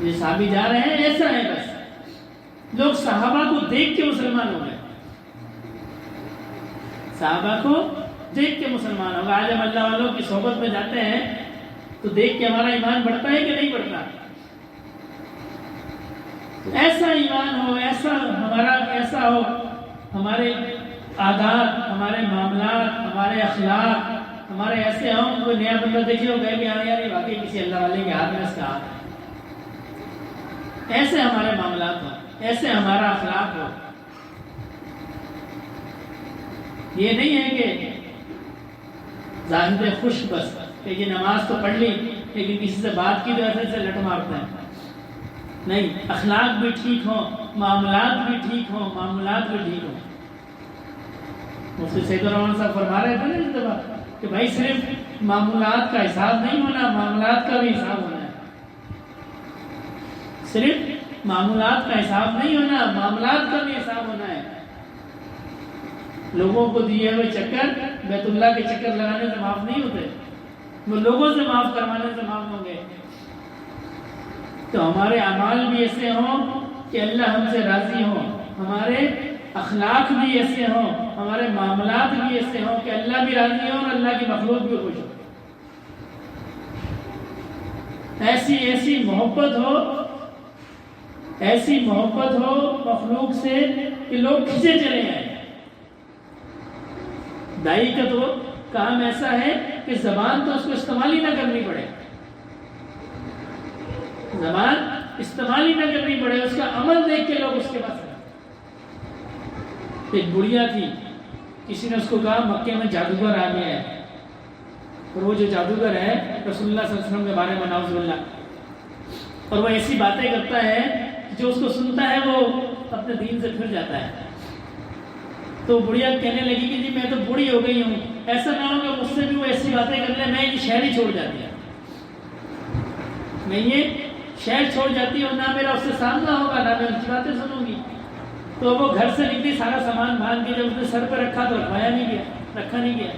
یہ صحابی جا رہے ہیں ایسا ہے. بس لوگ صحابہ کو دیکھ کے مسلمان ہو گئے, صحابہ کو دیکھ کے مسلمان ہو گئے. آج ہم اللہ والوں کی صحبت میں جاتے ہیں تو دیکھ کے ہمارا ایمان بڑھتا ہے کہ نہیں بڑھتا؟ ایسا ایمان ہو, ایسا ہمارا ایسا ہو, ہمارے عادات, ہمارے معاملات, ہمارے اخلاق ہمارے ایسے ہوں. کوئی نیا بندہ دیکھے ہو گئے کہ ہاں یار یہ واقعی کسی اللہ والے کے ہاتھ میں اس کا ہاتھ ہے. ایسے ہمارے معاملات ہوں, ایسے ہمارا اخلاق ہو. یہ نہیں ہے کہ ظاہر خوش بس کہ یہ نماز تو پڑھ لی لیکن کسی سے بات کی تو ایسے لٹ مارتے ہیں. نہیں, اخلاق بھی ٹھیک ہوں, معاملات بھی ٹھیک ہوں, معاملات بھی ٹھیک ہوں. مفتی سید الرحمن صاحب فرما رہے تھے نا اس دفعہ کہ بھائی صرف معمولات کا حساب نہیں ہونا, معاملات کا بھی حساب ہونا ہے. صرف معمولات کا حساب نہیں ہونا, معاملات کا بھی حساب ہونا ہے. لوگوں کو دیے ہوئے چکر بیت اللہ کے چکر لگانے سے معاف نہیں ہوتے, وہ لوگوں سے معاف کروانے سے معاف ہوں گے. تو ہمارے اعمال بھی ایسے ہوں کہ اللہ ہم سے راضی ہوں, ہمارے اخلاق بھی ایسے ہوں, ہمارے معاملات بھی ایسے ہوں کہ اللہ بھی راضی ہو اور اللہ کی مخلوق بھی خوش ہو. ایسی محبت ہو ایسی محبت ہو مخلوق سے کہ لوگ کھنچے چلے آئے. دائی کا تو کام ایسا ہے کہ زبان تو اس کو استعمال ہی نہ کرنی پڑے، زبان استعمال ہی نہ کرنی پڑے، اس کا عمل دیکھ کے لوگ اس کے پاس آئے. ایک بڑھیا تھی، کسی نے اس کو کہا مکے میں جادوگر آ گیا ہے، اور وہ جو جادوگر ہے رسول اللہ صلی اللہ علیہ وسلم کے بارے میں نعوذ باللہ، اور وہ ایسی باتیں کرتا ہے جو اس کو سنتا ہے وہ اپنے دین سے پھر جاتا ہے. تو بڑھیا کہنے لگی کہ جی میں تو بوڑھی ہو گئی ہوں، ایسا نہ ہو کہ مجھ سے بھی وہ ایسی باتیں کر لیں، میں یہ شہر ہی چھوڑ جاتی ہے، میں یہ شہر چھوڑ جاتی ہوں، نہ میرا اس سے سامنا ہوگا نہ میں ان کی باتیں سنوں گی. تو وہ گھر سے نکلی، سارا سامان باندھ کے جب اس نے سر پہ رکھا تو رکھا نہیں گیا.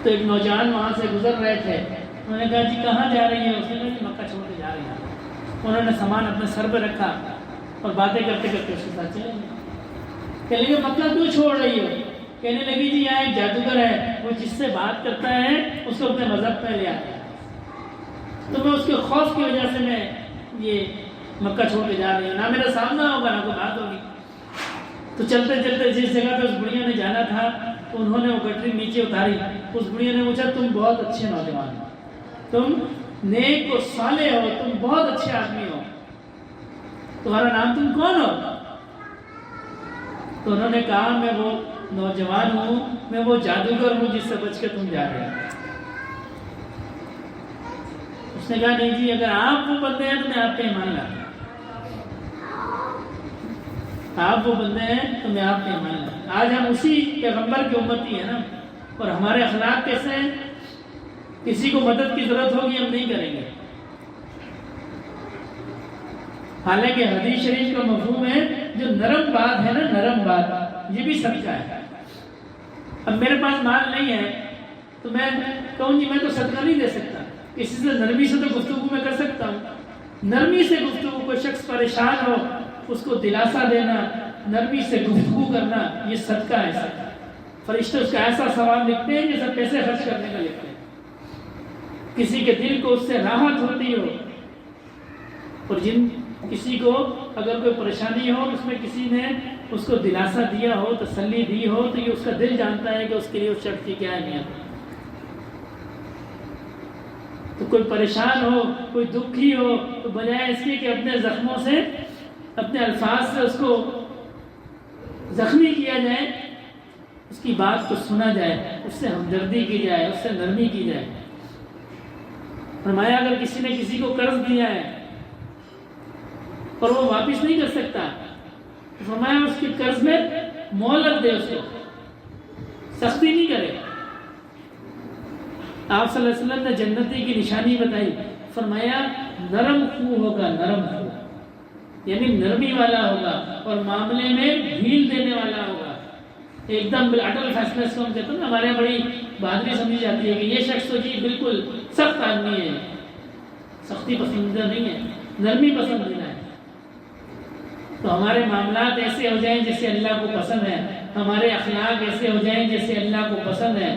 تو ایک نوجوان وہاں سے گزر رہے تھے، انہوں نے کہا جی کہاں جا رہی ہے؟ اس نے کہا جی مکہ چھوڑ کے جا رہی ہے. انہوں نے سامان اپنے سر پہ رکھا اور باتیں کرتے کرتے اس کے ساتھ چلے گئے. کہنے لگے مکہ کیوں چھوڑ رہی ہو؟ کہنے لگی جی یہاں ایک جادوگر ہے، وہ جس سے بات کرتا ہے اس کو اپنے مذہب پہ لے آتا ہے، تو میں اس کے خوف کی وجہ سے میں یہ مکہ چھوڑ کے جا رہی ہوں، نہ میرا سامنا ہوگا نہ کوئی بات ہوگی. تو چلتے چلتے جس جگہ پہ اس بڑھیا نے جانا تھا تو انہوں نے وہ گٹری نیچے اتاری. اس بڑھیا نے پوچھا تم بہت اچھے نوجوان ہو، تم نیک و صالح ہو، تم بہت اچھے آدمی ہو، تمہارا نام تم کون ہو؟ تو انہوں نے کہا میں وہ نوجوان ہوں، میں وہ جادوگر ہوں جس سے بچ کے تم جا رہے ہو. اس نے کہا نہیں جی اگر آپ وہ بندے ہیں تو میں آپ پہ ایمان لاتا ہوں، آپ وہ بندے ہیں تو میں آپ پہ ایمان لاتا ہوں. آج ہم اسی پیغمبر کی امتی ہیں نا، اور ہمارے اخلاق کیسے ہیں؟ کسی کو مدد کی ضرورت ہوگی ہم نہیں کریں گے. حالانکہ حدیث شریف کا مفہوم ہے جو نرم بات ہے نا، نرم بات یہ بھی صدقہ ہے. اب میرے پاس مال نہیں ہے تو میں کہوں جی میں تو صدقہ نہیں دے سکتا، کسی سے نرمی سے تو گفتگو میں کر سکتا ہوں. نرمی سے گفتگو، کوئی شخص پریشان ہو اس کو دلاسا دینا، نرمی سے گفتگو کرنا، یہ صدقہ ہے. صدقہ فرشتے اس کا ایسا ثواب لکھتے ہیں جیسا پیسے خرچ کرنے کا لکھتے ہیں. کسی کے دل کو اس سے راحت ہوتی ہو، اور کسی کو اگر کوئی پریشانی ہو اس میں کسی نے اس کو دلاسا دیا ہو، تسلی دی ہو، تو یہ اس کا دل جانتا ہے کہ اس کے لیے اس شخص کی کیا اہمیت ہے. تو کوئی پریشان ہو، کوئی دکھی ہو، تو بجائے اس کے کہ اپنے زخموں سے، اپنے الفاظ سے اس کو زخمی کیا جائے، اس کی بات کو سنا جائے، اس سے ہمدردی کی جائے، اس سے نرمی کی جائے. فرمایا اگر کسی نے کسی کو قرض دیا ہے اور وہ واپس نہیں کر سکتا، فرمایا اس کے قرض میں مہلت دے، اس کو سختی نہیں کرے. آپ صلی اللہ علیہ وسلم نے جنتی کی نشانی بتائی، فرمایا نرم خو ہوگا، نرم خو یعنی نرمی والا ہوگا اور معاملے میں ڈھیل دینے والا ہوگا. ایک دم اٹل فیصلے سے ہم کہتے ہیں نا، ہمارے بڑی بہادری سمجھی جاتی ہے کہ یہ شخص تو جی بالکل سخت آدمی ہے. سختی پسندیدہ نہیں ہے، نرمی پسندیدہ ہے. تو ہمارے معاملات ایسے ہو جائیں جیسے اللہ کو پسند ہے، ہمارے اخلاق ایسے ہو جائیں جیسے اللہ کو پسند ہے،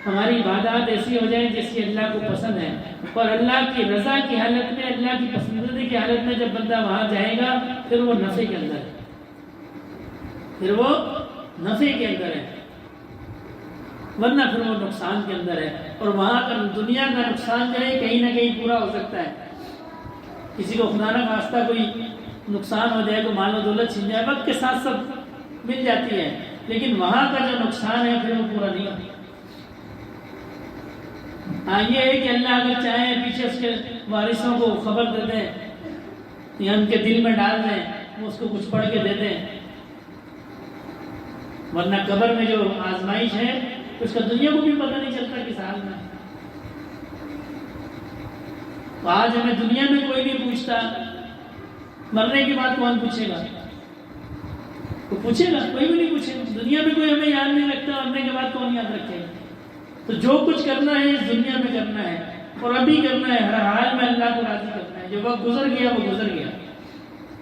ہماری عبادات ایسی ہو جائیں جیسے اللہ کو پسند ہے. اور اللہ کی رضا کی حالت میں، اللہ کی پسندیدگی کی حالت میں جب بندہ وہاں جائے گا پھر وہ نفع کے اندر ہے، پھر وہ نفع کے اندر ہے، ورنہ پھر وہ نقصان کے اندر ہے. اور وہاں کا دنیا کا نقصان جو ہے کہیں نہ کہیں پورا ہو سکتا ہے. کسی کو خدا نہ خواستہ کوئی نقصان ہو جائے، کوئی مال و دولت چھن جائے، وقت کے ساتھ سب مل جاتی ہے، لیکن وہاں کا جو نقصان ہے پھر وہ پورا نہیں ہوتا. ہاں یہ ہے کہ اللہ اگر چاہے پیچھے اس کے وارثوں کو خبر دے دیں یا ان کے دل میں ڈال دیں، وہ اس کو کچھ پڑھ کے دے دیں. ورنہ قبر میں جو آزمائش ہے اس کا دنیا کو بھی پتہ نہیں چلتا کس حال میں. تو آج ہمیں دنیا میں کوئی نہیں پوچھتا، مرنے کے بعد کون پوچھے گا؟ کوئی پوچھے گا؟ کوئی بھی نہیں پوچھے گا. دنیا میں کوئی ہمیں یاد نہیں رکھتا، مرنے کے بعد کون یاد رکھے گا؟ تو جو کچھ کرنا ہے اس دنیا میں کرنا ہے، اور ابھی کرنا ہے، ہر حال میں اللہ کو راضی کرنا ہے. جو وقت گزر گیا وہ گزر گیا،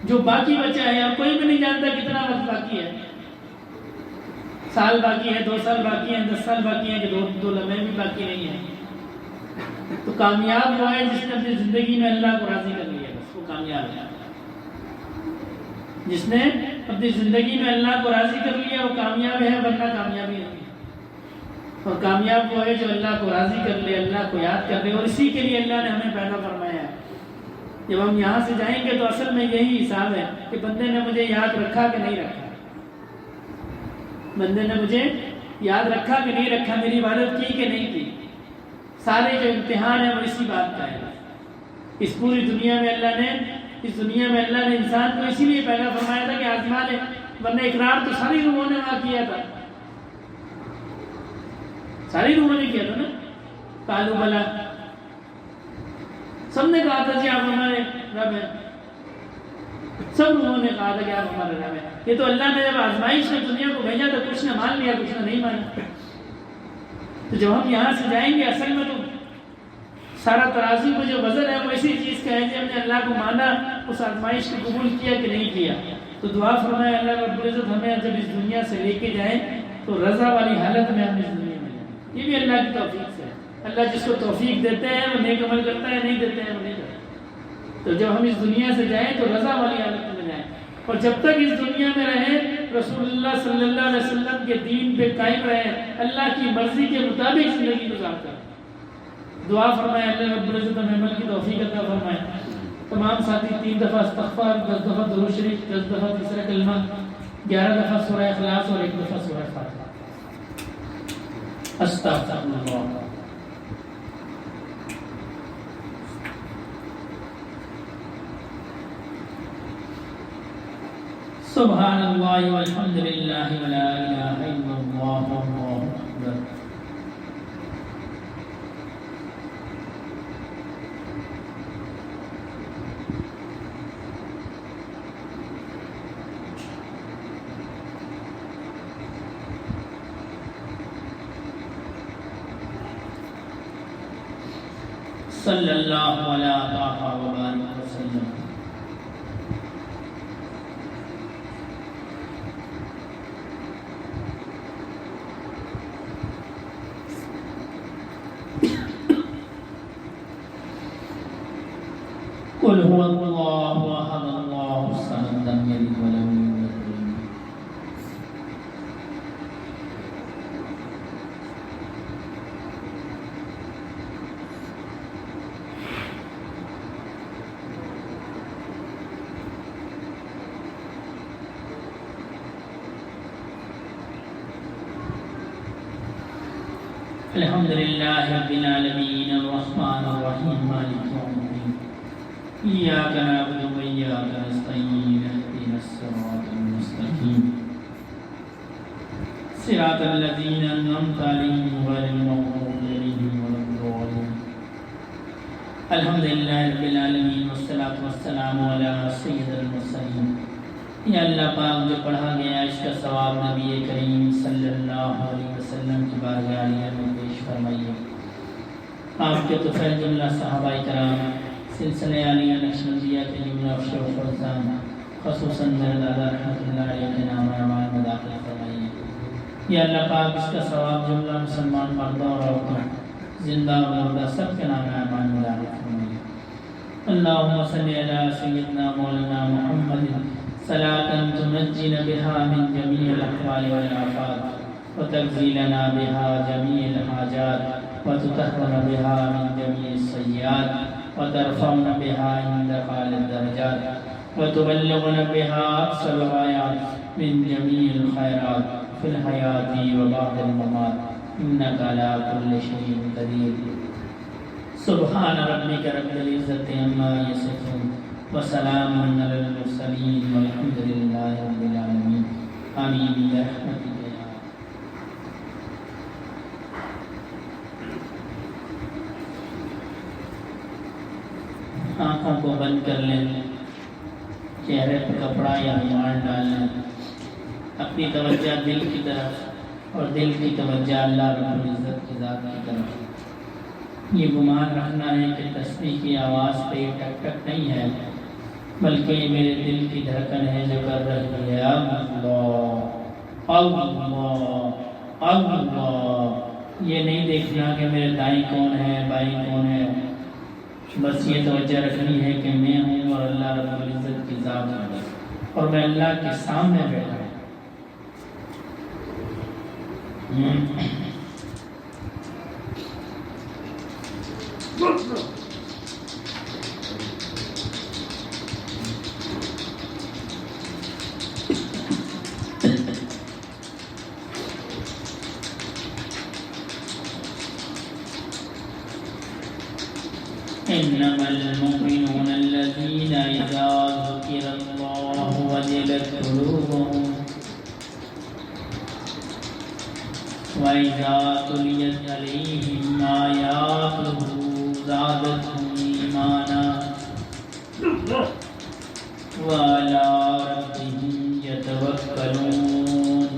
جو باقی بچا ہے اور کوئی بھی نہیں جانتا کتنا وقت باقی ہے. سال باقی ہے، 2 سال باقی ہیں، 10 سال باقی ہیں، کہ 2 لمحے بھی باقی نہیں ہیں. تو کامیاب وہ ہے جس نے اپنی زندگی میں اللہ کو راضی کر لیا، بس وہ کامیاب ہے. جس نے اپنی زندگی میں اللہ کو راضی کر لیا وہ کامیاب ہے، ورنہ کامیابی نہیں۔ اور کامیاب وہ ہے جو اللہ کو راضی کر لے، اللہ کو یاد کر لے، اور اسی کے لیے اللہ نے ہمیں پیدا فرمایا ہے۔ جب ہم یہاں سے جائیں گے تو اصل میں یہی حساب ہے کہ بندے نے مجھے یاد رکھا کہ نہیں رکھا، بندے نے مجھے یاد رکھا کہ نہیں رکھا، میری عبادت کی کہ نہیں کی۔ سارے جو امتحان ہیں وہ اسی بات کا ہے۔ اس پوری دنیا میں اللہ نے انسان کو اسی لیے پیدا فرمایا تھا کہ آزما لے، ورنہ اقرار تو ساری روحوں نے وہاں کیا تھا، ساری روحوں نے کیا تھا نا، قالوا بلا، سب نے کہا تھا جی آپ ہمارے رب ہیں، سب روحوں نے کہا تھا کہ آپ ہمارے رب ہیں۔ یہ تو اللہ نے جب آزمائش میں دنیا کو بھیجا تو کچھ نے مان لیا، کچھ نے نہیں مانا۔ تو جب ہم یہاں سے جائیں گے اصل میں تو سارا ترازو میں جو وزن ہے وہ اسی چیز کا ہے کہ ہم نے اللہ کو مانا، اس آزمائش کو قبول کیا کہ نہیں کیا۔ تو دعا فرمائے اللہ رب العزت ہمیں جب اس دنیا سے لے کے جائیں تو رضا والی حالت میں ہم اس دنیا میں جائیں۔ یہ بھی اللہ کی توفیق سے ہے، اللہ جس کو توفیق دیتے ہیں وہ نیک عمل کرتا ہے، نہیں دیتے ہیں وہ نہیں کرتا۔ تو جب ہم اس دنیا سے جائیں تو رضا والی حالت میں جائیں، اور جب تک اس دنیا میں رہیں رسول اللہ صلی اللہ علیہ وسلم کے دین پہ قائم رہیں، اللہ کی مرضی کے مطابق زندگی گزارتا ہے۔ دعا فرمائے اللہ رب العزت ہمیں عمل کی توفیق عطا فرمائے۔ تمام ساتھی 3 دفعہ استغفار، 10 دفعہ درود شریف، 10 دفعہ تیسرا کلمہ، 11 دفعہ سورہ اخلاص اور 1 دفعہ سورہ فاتحہ۔ استغفر اللہ۔ سبحان اللہ والحمد للہ ولا الہ الا اللہ واللہ اکبر۔ صلی اللہ علیہ وبارک وسلم۔ قل هو الله احد الله الصمد لم يلد ولم يولد۔ الحمد للہ رب العالمین الرحمن الرحیم مالک یوم الدین ایاک نعبد و ایاک نستعین اهدنا الصراط المستقیم صراط الذین انعمت علیہم غیر المغضوب علیہم ولا الضالین۔ الحمد للہ رب العالمین والصلاة والسلام علی سید المرسلین۔ یا اللہ پاک جو پڑھا گیا اس کا ثواب نبی کریم صلی اللہ علیہ وسلم کی بارگاہ عالیہ میں پیش فرمائیے۔ آپ کے تو خیر جملہ صحابہ کرام، سلسلہ عالیہ نقشبندیہ کے جملہ افشر و فرزان، خصوصاً میرے دادا رحمۃ اللہ علیہ کے نام اعمال میں داخل فرمائیے۔ یا اللہ پاک اس کا ثواب جملہ مسلمان مردوں اور عورتوں، زندہ اور مردہ سب کے نام اعمال میں داخل فرمائیے۔ اللہم صلی علی سیدنا مولانا محمد صلاة تنجینا بها من جميع الأحوال والآفات وتجزیلنا بها جميع الحاجات وتطهرنا بها من جميع السیئات وترفعنا بها عندك أعلى الدرجات وتبلغنا بها أقصى الغايات من جميع الخيرات في الحياة وبعد الممات إنك على كل شيء قدير۔ سبحان ربك رب العزة عما يصفون وسلام علی المرسلین والحمد للہ رب العالمین آمین برحمتک یا اللہ۔ آنکھوں کو بند کر لیں، چہرے پر کپڑا یا رومال ڈال لیں، اپنی توجہ دل کی طرف اور دل کی توجہ اللہ رب العزت کی ذات کی طرف۔ یہ گمان رکھنا ہے کہ تسبیح کی آواز پہ یہ ٹک ٹک نہیں ہے، بلکہ یہ میرے دل کی دھڑکن ہے جو کر رہی ہے اللہ اللہ اللہ۔ یہ نہیں دیکھنا کہ میرے دائیں کون ہے بائیں کون ہے، بس یہ توجہ رکھنی ہے کہ میں ہوں اور اللہ رب العزت کی ذات ہے۔ اور میں اللہ کے سامنے بیٹھا ہوں. إنما المؤمنون الذين إذا ذكر الله وجلت قلوبهم وإذا تليت عليهم آياته زادتهم إيمانا وعلى ربهم يتوكلون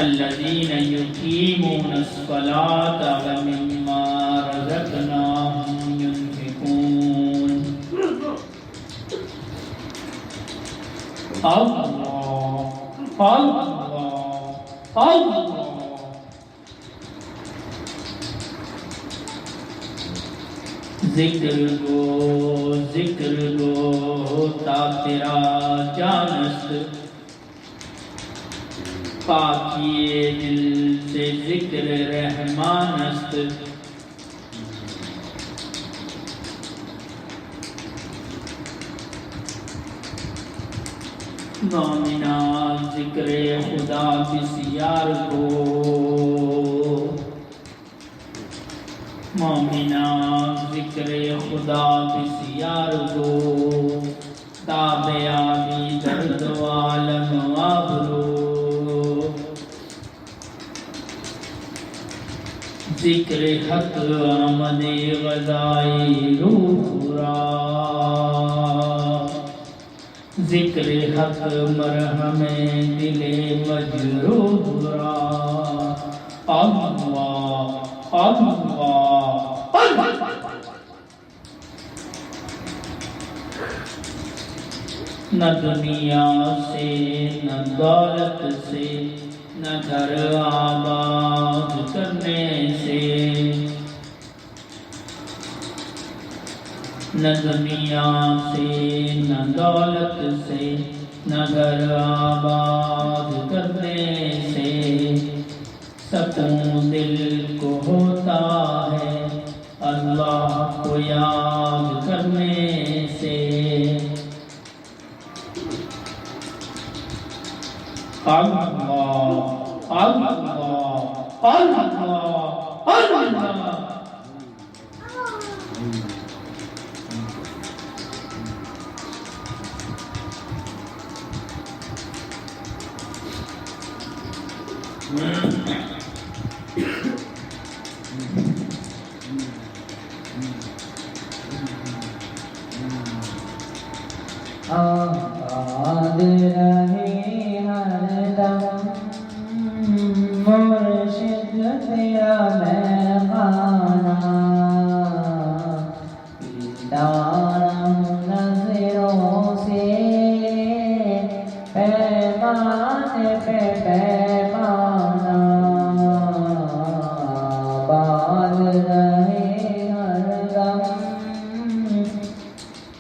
الذين يقيمون الصلاة ومما رزقناهم ينفقون. الله الله الله. ذکر گو تا تیرا جانست پاکی دل سے ذکر رحمان است. مومنا ذکر خدا بسیار کو مومنا ذکر خدا بسیار کو تابعی درد عالم آبرو. ذکر حق آمد غذائی روح را ذکر حق مرہم دل مجروح را. اللہ اللہ نہ دنیا سے نہ دولت سے نہ گھر آباد کرنے سے نہ دنیا سے نہ دولت سے نہ گھر آباد کرنے سے سکون دل کو ہوتا ہے اللہ کو یاد کرنے سے. اللہ اللہ اللہ اللہ. آباد رہے ہر دم مرشد تیرا میں خانہ پیتا رہوں نظروں سے پیمان پہ پیمانہ. آباد رہے ہر دم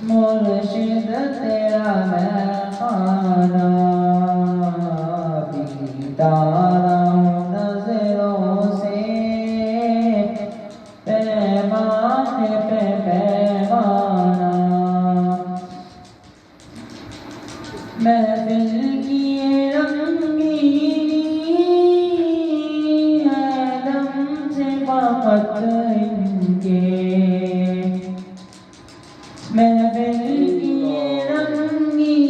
مرشد تیرا میں خانہ پیتا رہوں نظروں سے پیمان پہ پیمانہ. محفل کی رنگینی ہے دم سے فقط ان کے. محفل کی رنگینی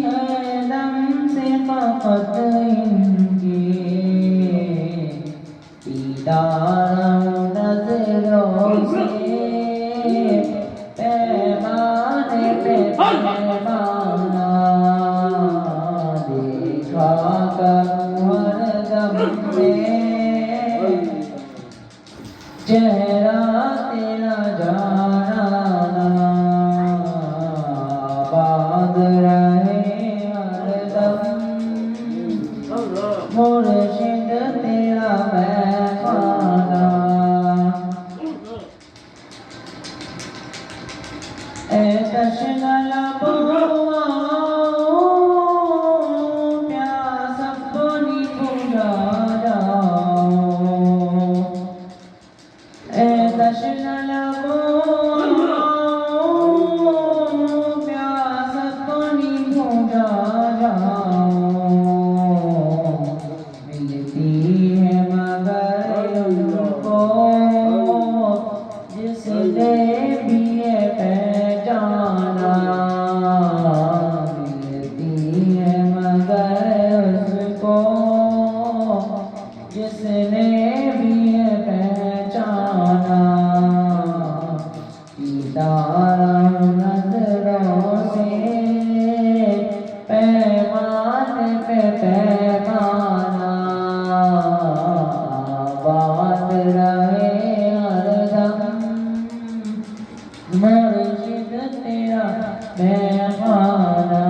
ہے دم سے فقط ان کے. پیتا رہوں نظروں سے پیمان پہ پیمانہ. دیکھا کروں ہر دم میں چہرہ تیرا جانانا. آباد رہے ہر دم مرشد تیرا میں خانہ. کو جس نے بھی یہ پہچانا، ملتی ہے مگر اس کو جس نے بھی یہ پہچانا، ستارہ نظروں سے پیمان پہ پیمانہ، بات رہے ہر دم مرشد تیرا مہمانہ۔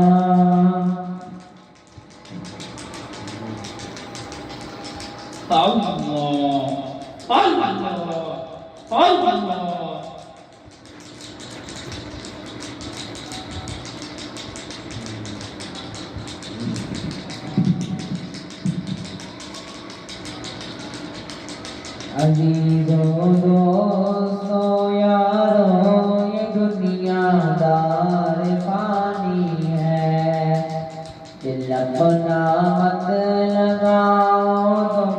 عزیزوں دوستوں یاروں یہ دنیا دار فانی ہے، دل اپنا مت لگاؤ تم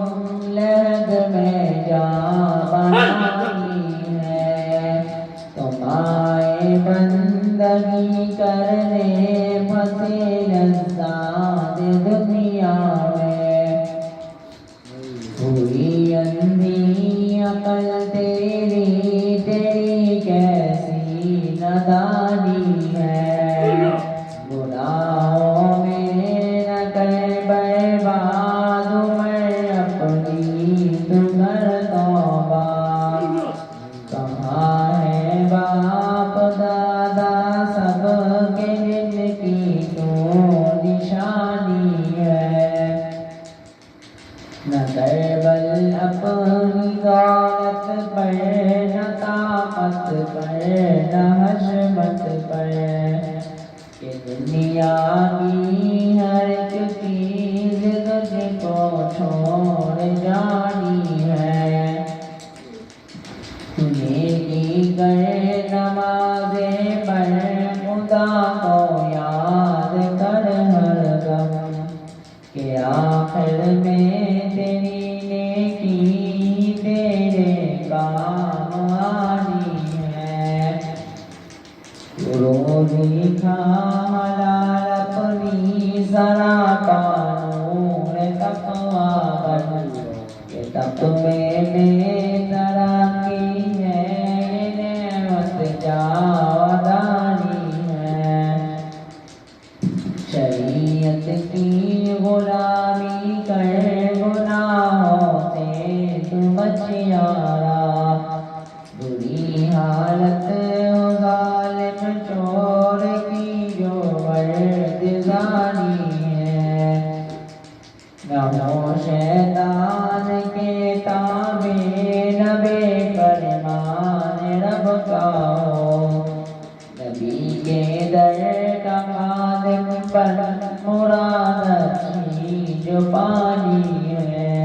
لہد میں جا بنانی ہے، تم آئے بندگی کرنے پھنسے لذات دنیا میں، ہوئی اندھی عقل تیری کیسی نادانی ہے، گناہوں میں نہ کر برباد میں اپنی تو کر توبہ، کہاں ہے باپ دادا سب کے جن کی تو نشانی ہے، نہ کر بل اپنی دولت پر، نہ طاقت پر، نہ حشمت پر، کہ دنیا کی ہر ایک چیز تجھ کو چھوڑ جانی ہے، تجھے کی کر نمازیں پڑھ، خدا کو یاد کر ہر دم، کہ آخر میں تیری نیکی تیرے کام آنی ہے، روزی کھا حلال اپنی ذرا کا نور تقویٰ بن، کہ تقوی میں ترقی ہے یہ نعمت جاودانی ہے، شریعت کی غلامی کر گناہوں سے تو بچ یارا، بری حالت ہو ظالم چور کی جو گردانی ہے، نہ ہو شیطان کے تابع، نہ بے فرمان رب کا ہو، نبی کے در کا خادم بن، مراد اچھی جو پانی ہے۔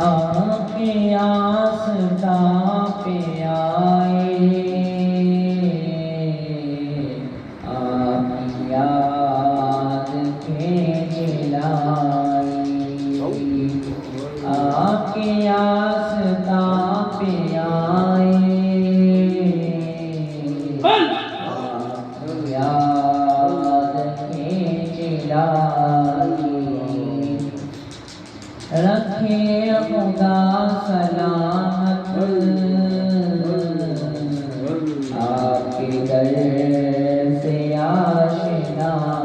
آپ کے آستاں پہ آئے، آپ کی یاد کھینچ لائی، آپ کے آستاں پہ آئے، آپ کی یاد کھینچ لائی، رکھے خدا سلامت آپ کے در سے آشنائی،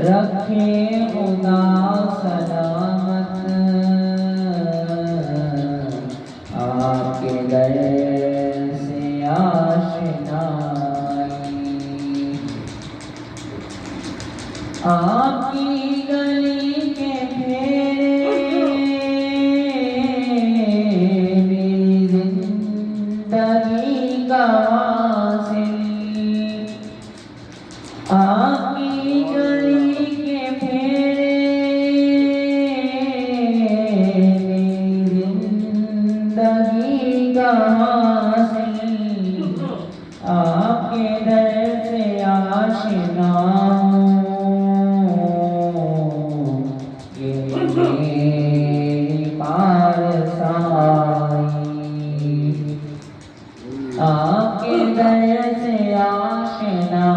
رکھے خدا سلامت آپ کے در سے آشنائی، آپ کی گلی کے پھیرے میری زندگی کا حاصل، آپ کی گلی کے پھیرے زندگی کا حاصل، آپ کے در سے آشنا ہوں، یہ میری پارسائی، آپ کے در سے آشنا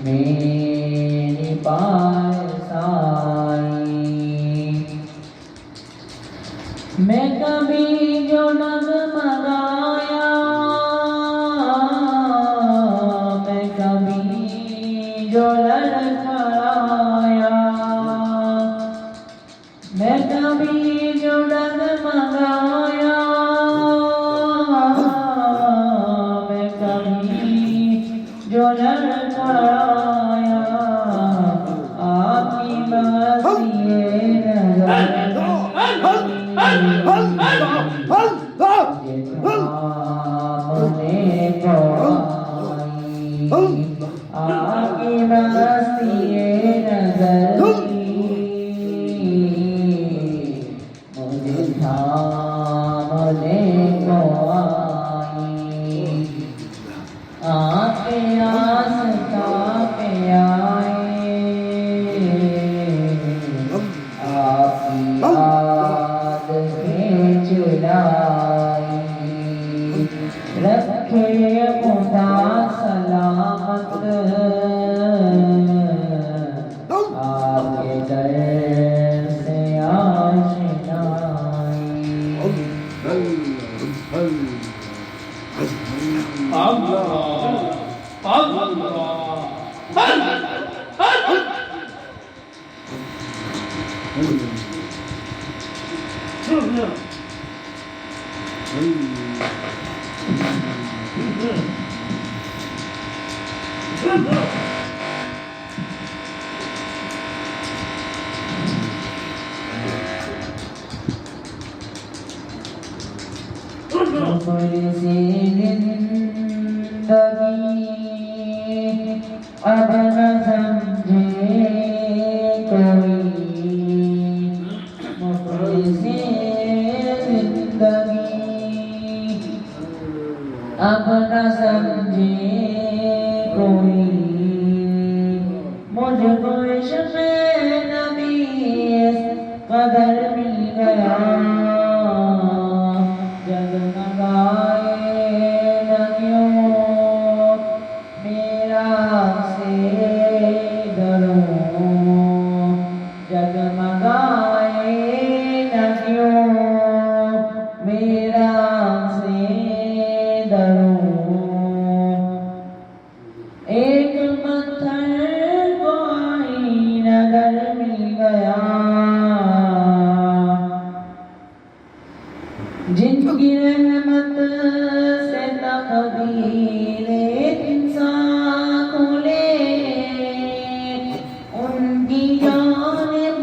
میری پارسائی۔ میں کبھی جو ڈگمگایا، میں کبھی جو لڑکھڑایا، میں کبھی جو ڈگمگایا، میں کبھی جو لڑکھڑایا، آپ کی بستی نظر مجھے تھامنے کو آئی، آپ کی بستی نظر مجھے تھامنے کو آئی، آپ کے آستا پہ آئے، آپ کی یاد کھینچ لائی، رکھے خدا سلامت آپ کے در سے آشنائی۔ عمر سے زندگی اب نہ سمجھے کوئی، عمر سے زندگی اب نہ سمجھے کوئی، مجھ کو عشق نبی اس قدر مل گیا، جگمگائے نہ کیوں میرا سے دروں، جگمگائے نہ کیوں میرا سے دروں، ایک پتھر کو آئینہ در مل گیا، جن کی رحمت سے تقدیر انسان کھلے، ان کی جانب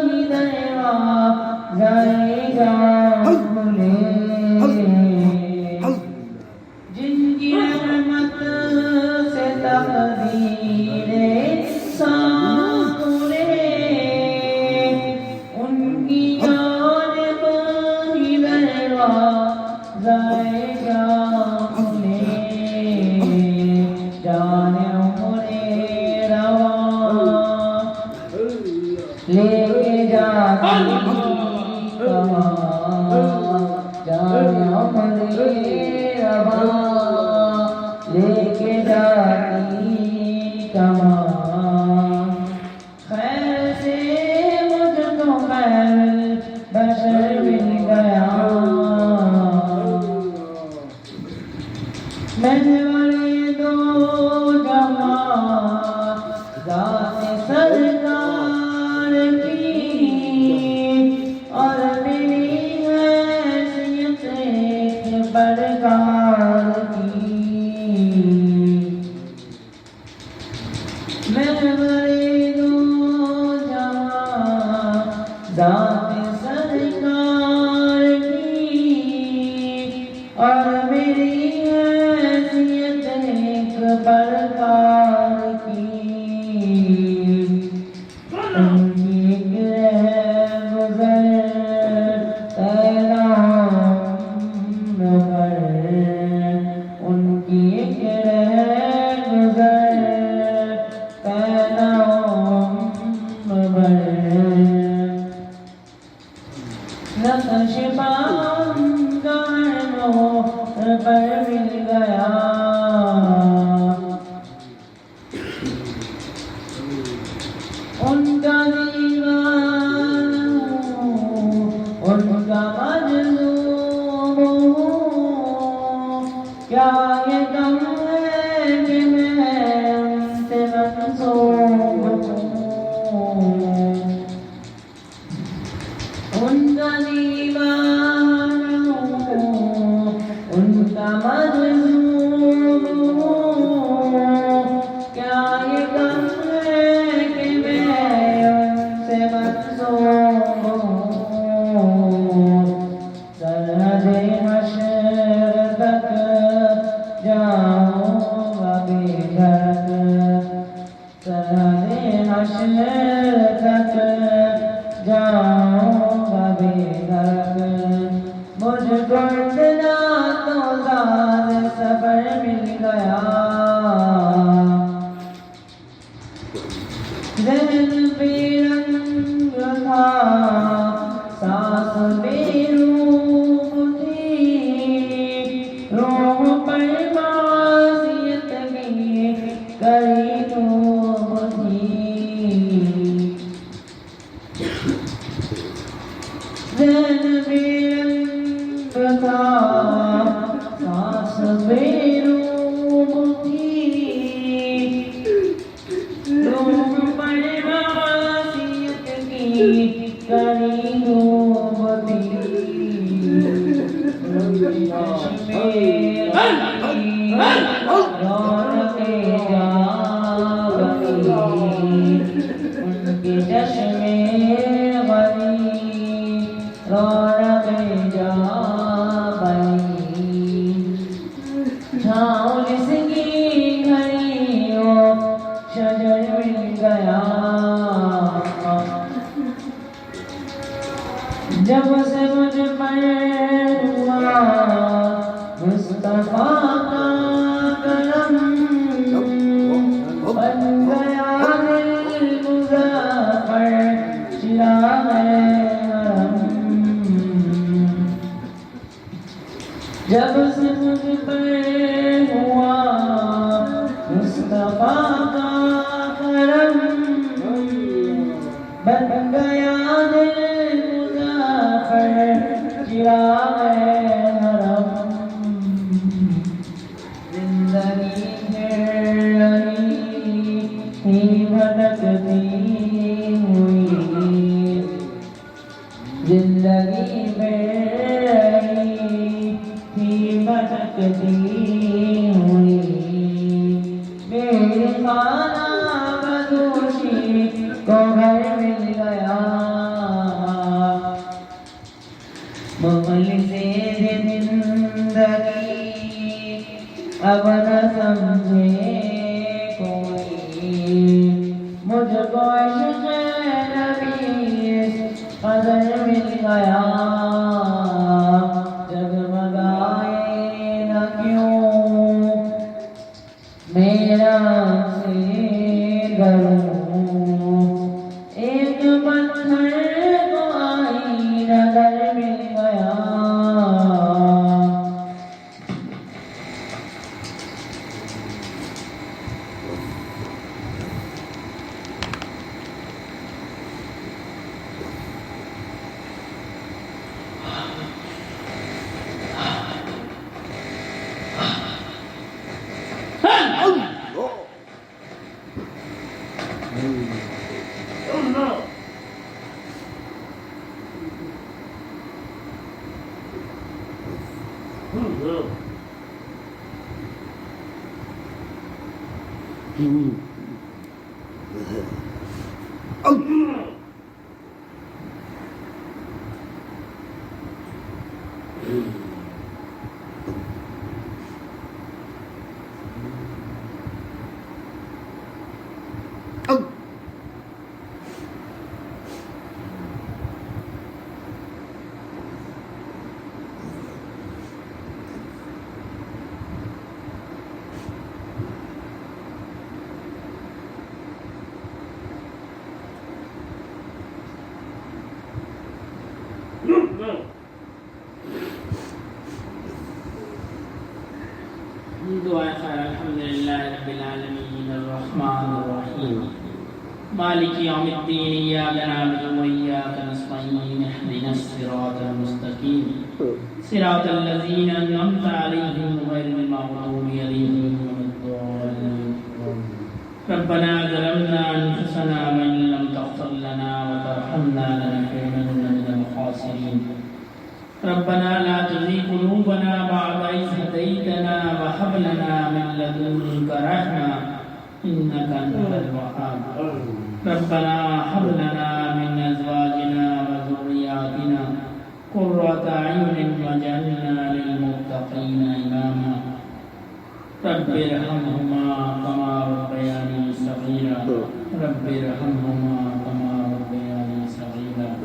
ہی دروازے جان کھلے، جن کی رحمت سے تقدیر انسان کھلے، ان کی جانب ہی دروازے جان کھلے، جان عمر رواں لے کے جاتی کہاں، جان عمر رواں لے کے جاتی کہاں، خیر سے مجھ کو خیر بشر مل گیا، محور دو جہاں ذات سرکار کی، اور میری حیثیت ایک پرکار کی، محور دو جہاں ذات سرکار کی، اور میری پرکار کی ان کی گزر تیرام پر ان کی گزر تیرام پر نقش بانگاروں پر مل گیا ان کا دیوان ان کا مجذوب کیا یہ غم ہے کہ میں ان سے منسوب ہوں ان کا دیوان ان کا مجذوب کیا یہ غم ہے کہ میں ان سے منسوب ہوں سرحد حشر تک جاؤں گا بے دھڑک سرحد حشر تک جاؤں گا بے دھڑک مجھ کو اتنا تو زاد سفر مل گیا ذہن بے رنگ تھا سانس بے روح تھی روح پر معصیت کی کری توب تھی ذہن بے رنگ تھا سانس بے روح تھی روح پر معصیت کی کری توب تھی ان کے چشم غنی رونق جا بنی چھاؤں جس کی گھڑیوں شجر مل گیا جب سے مجھ پر ہوا مصطفیٰ کا کرم بن گیا دل مظفر چراغ حرم جب سے مجھ پر ہوا مصطفیٰ کا کرم بن گیا دل مظفر چراغ حرم زندگی پھر رہی تھی بھٹکتی ہوئی زندگی پھر رہی تھی بھٹکتی ہوئی میرے خانہ بدوشی کو گھر مل گیا مخلص زندگی اب نہ سمجھے کوئی مجھ کو عشق نبی قدر مل گیا جگمگائے نہ کیوں میرا سے گھروں ایک پتھر کو آئینہ در مل گیا دعائیں خیر الحمدللہ رب العالمین الرحمن الرحیم مالک یوم الدین ایاک نعبد و ایاک نستعین اهدنا الصراط المستقیم صراط الذین انعمت علیہم غیر المغضوب علیہم ولا الضالین ربنا ظلمنا انفسنا وان لم تغفر لنا وترحمنا لنكونن من الخاسرین ربنا لا تزغ قلوبنا بعد إذ هديتنا وهب لنا من لدنك رحمة إنك أنت الوهاب ربنا هب لنا من أزواجنا وذرياتنا قرة أعين واجعلنا للمتقين إماما رب ارحمهما كما ربياني صغيرا رب ارحمهما كما ربياني صغيرا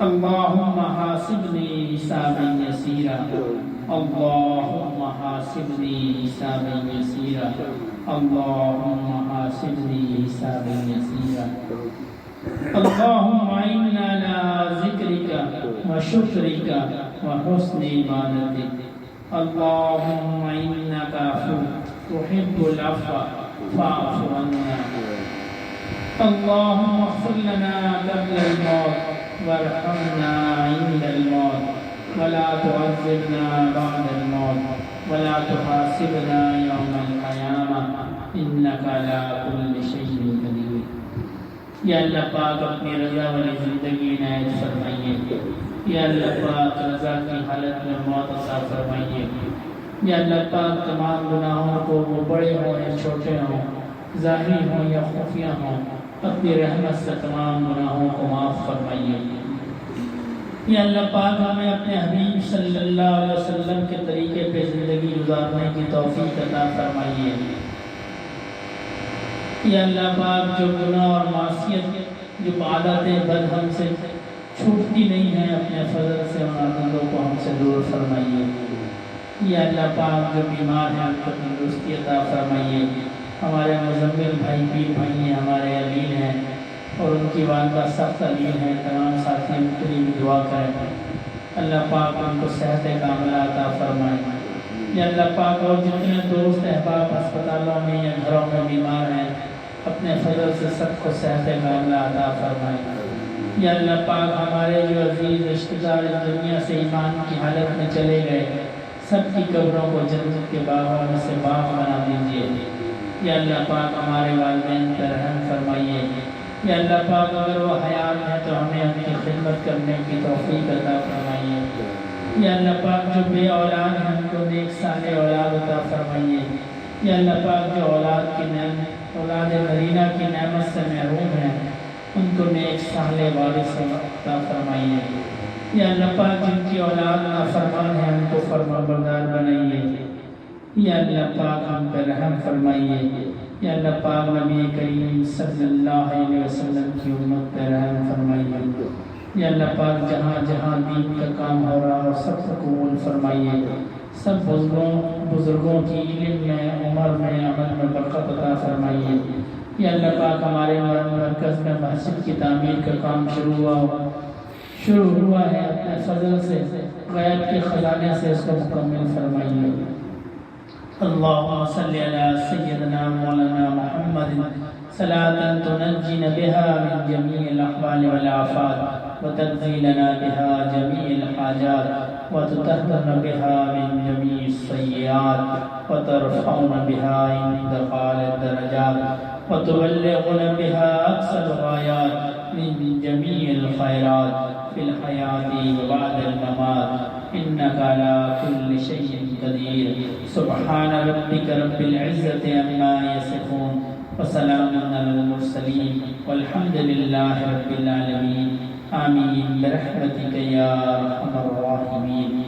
اللهم حاسبني حسابا يسيرا اللهم حاسبني حسابا يسيرا اللهم حاسبني حسابا يسيرا اللهم إنا على ذكرك وشكرك وحسن عبادتك اللهم إنك عفو تحب العفو فاعف عنا اللهم اغفر لنا قبل الموت وارحمنا عند الموت ولا تعذبنا بعد الموت ولا تحاسبنا يوم القيامة إنك على كل شيء قدير یا اللہ پاک اپنی رضا والی زندگی عنایت فرمائیے یا اللہ پاک رضا کی حالت میں موت عطا فرمائیے یا اللہ پاک تمام گناہوں کو وہ بڑے ہوں یا چھوٹے ہوں ظاہری ہوں یا خفیہ ہوں اپنی رحمت سے تمام گناہوں کو معاف فرمائیے یا اللہ پاک ہمیں اپنے حبیب صلی اللہ علیہ وسلم کے طریقے پہ زندگی گزارنے کی توفیق عطا فرمائیے یا اللہ پاک جو گناہ اور معصیت جو عادتیں بد ہم سے چھوٹتی نہیں ہیں اپنے فضل سے ان عادتوں کو ہم سے دور فرمائیے یا اللہ پاک جو بیمار ہیں ان کو تندرستی عطا فرمائیے ہمارے مزمل بھائی پیر بھائی ہیں ہمارے امین ہیں اور ان کی والدہ سخت امین ہیں تمام ساتھیوں کے لیے بھی دعا کریں اللہ پاک ان کو صحت کاملہ عطا فرمائے یا اللہ پاک اور جتنے دوست احباب ہسپتالوں میں یا گھروں میں بیمار ہیں اپنے فضل سے سب کو صحت کاملہ عطا فرمائے یا اللہ پاک ہمارے جو عزیز رشتہ دار اس دنیا سے ایمان کی حالت میں چلے گئے سب کی قبروں کو جنت کے باغوں میں سے باغ بنا دیجیے یا اللہ پاک ہمارے والدین پر رحم فرمائیے یا اللہ پاک اگر وہ حیات ہیں تو ہمیں ان کی خدمت کرنے کی توفیق عطا فرمائیے یا اللہ پاک جو بے اولاد ہیں ان کو نیک صالح اولاد عطا فرمائیے یا اللہ پاک جو اولاد نرینہ کی نعمت سے محروم ہیں ان کو نیک صالح وارث عطا فرمائیے یا اللہ پاک جن کی اولاد نافرمان ہے ان کو فرمانبردار بنائیے یا اللہ پاک ہم پر رحم فرمائیے یا اللہ پاک نبی کریم صلی اللہ علیہ وسلم کی امت پر رحم فرمائیے یا اللہ پاک جہاں جہاں دین کا کام ہو رہا اور سب کو قبول فرمائیے سب بزرگوں کی علم میں عمر میں عمل میں برکت عطا فرمائیے یا اللہ پاک ہمارے مرکز میں مسجد کی تعمیر کا کام شروع ہوا ہے اپنے فضل سے غیب کے خزانے سے اس کو مکمل فرمائیے اللہم صلی علی سیدنا مولانا محمد صلاة تنجینا بها من جمیع الاحوال والآفات وتنزیلنا بها جمیع الحاجات وتطهرنا بها من جمیع السیئات وترفعنا بها عند قال الدرجات وتبلغنا بها اقصى الغایات من جمیع الخیرات في الحياة وبعد الممات إنك على كل شيء قدير سبحان ربك رب العزة عما يصفون وسلام على المرسلين والحمد لله رب العالمين آمين برحمتك يا أرحم الراحمين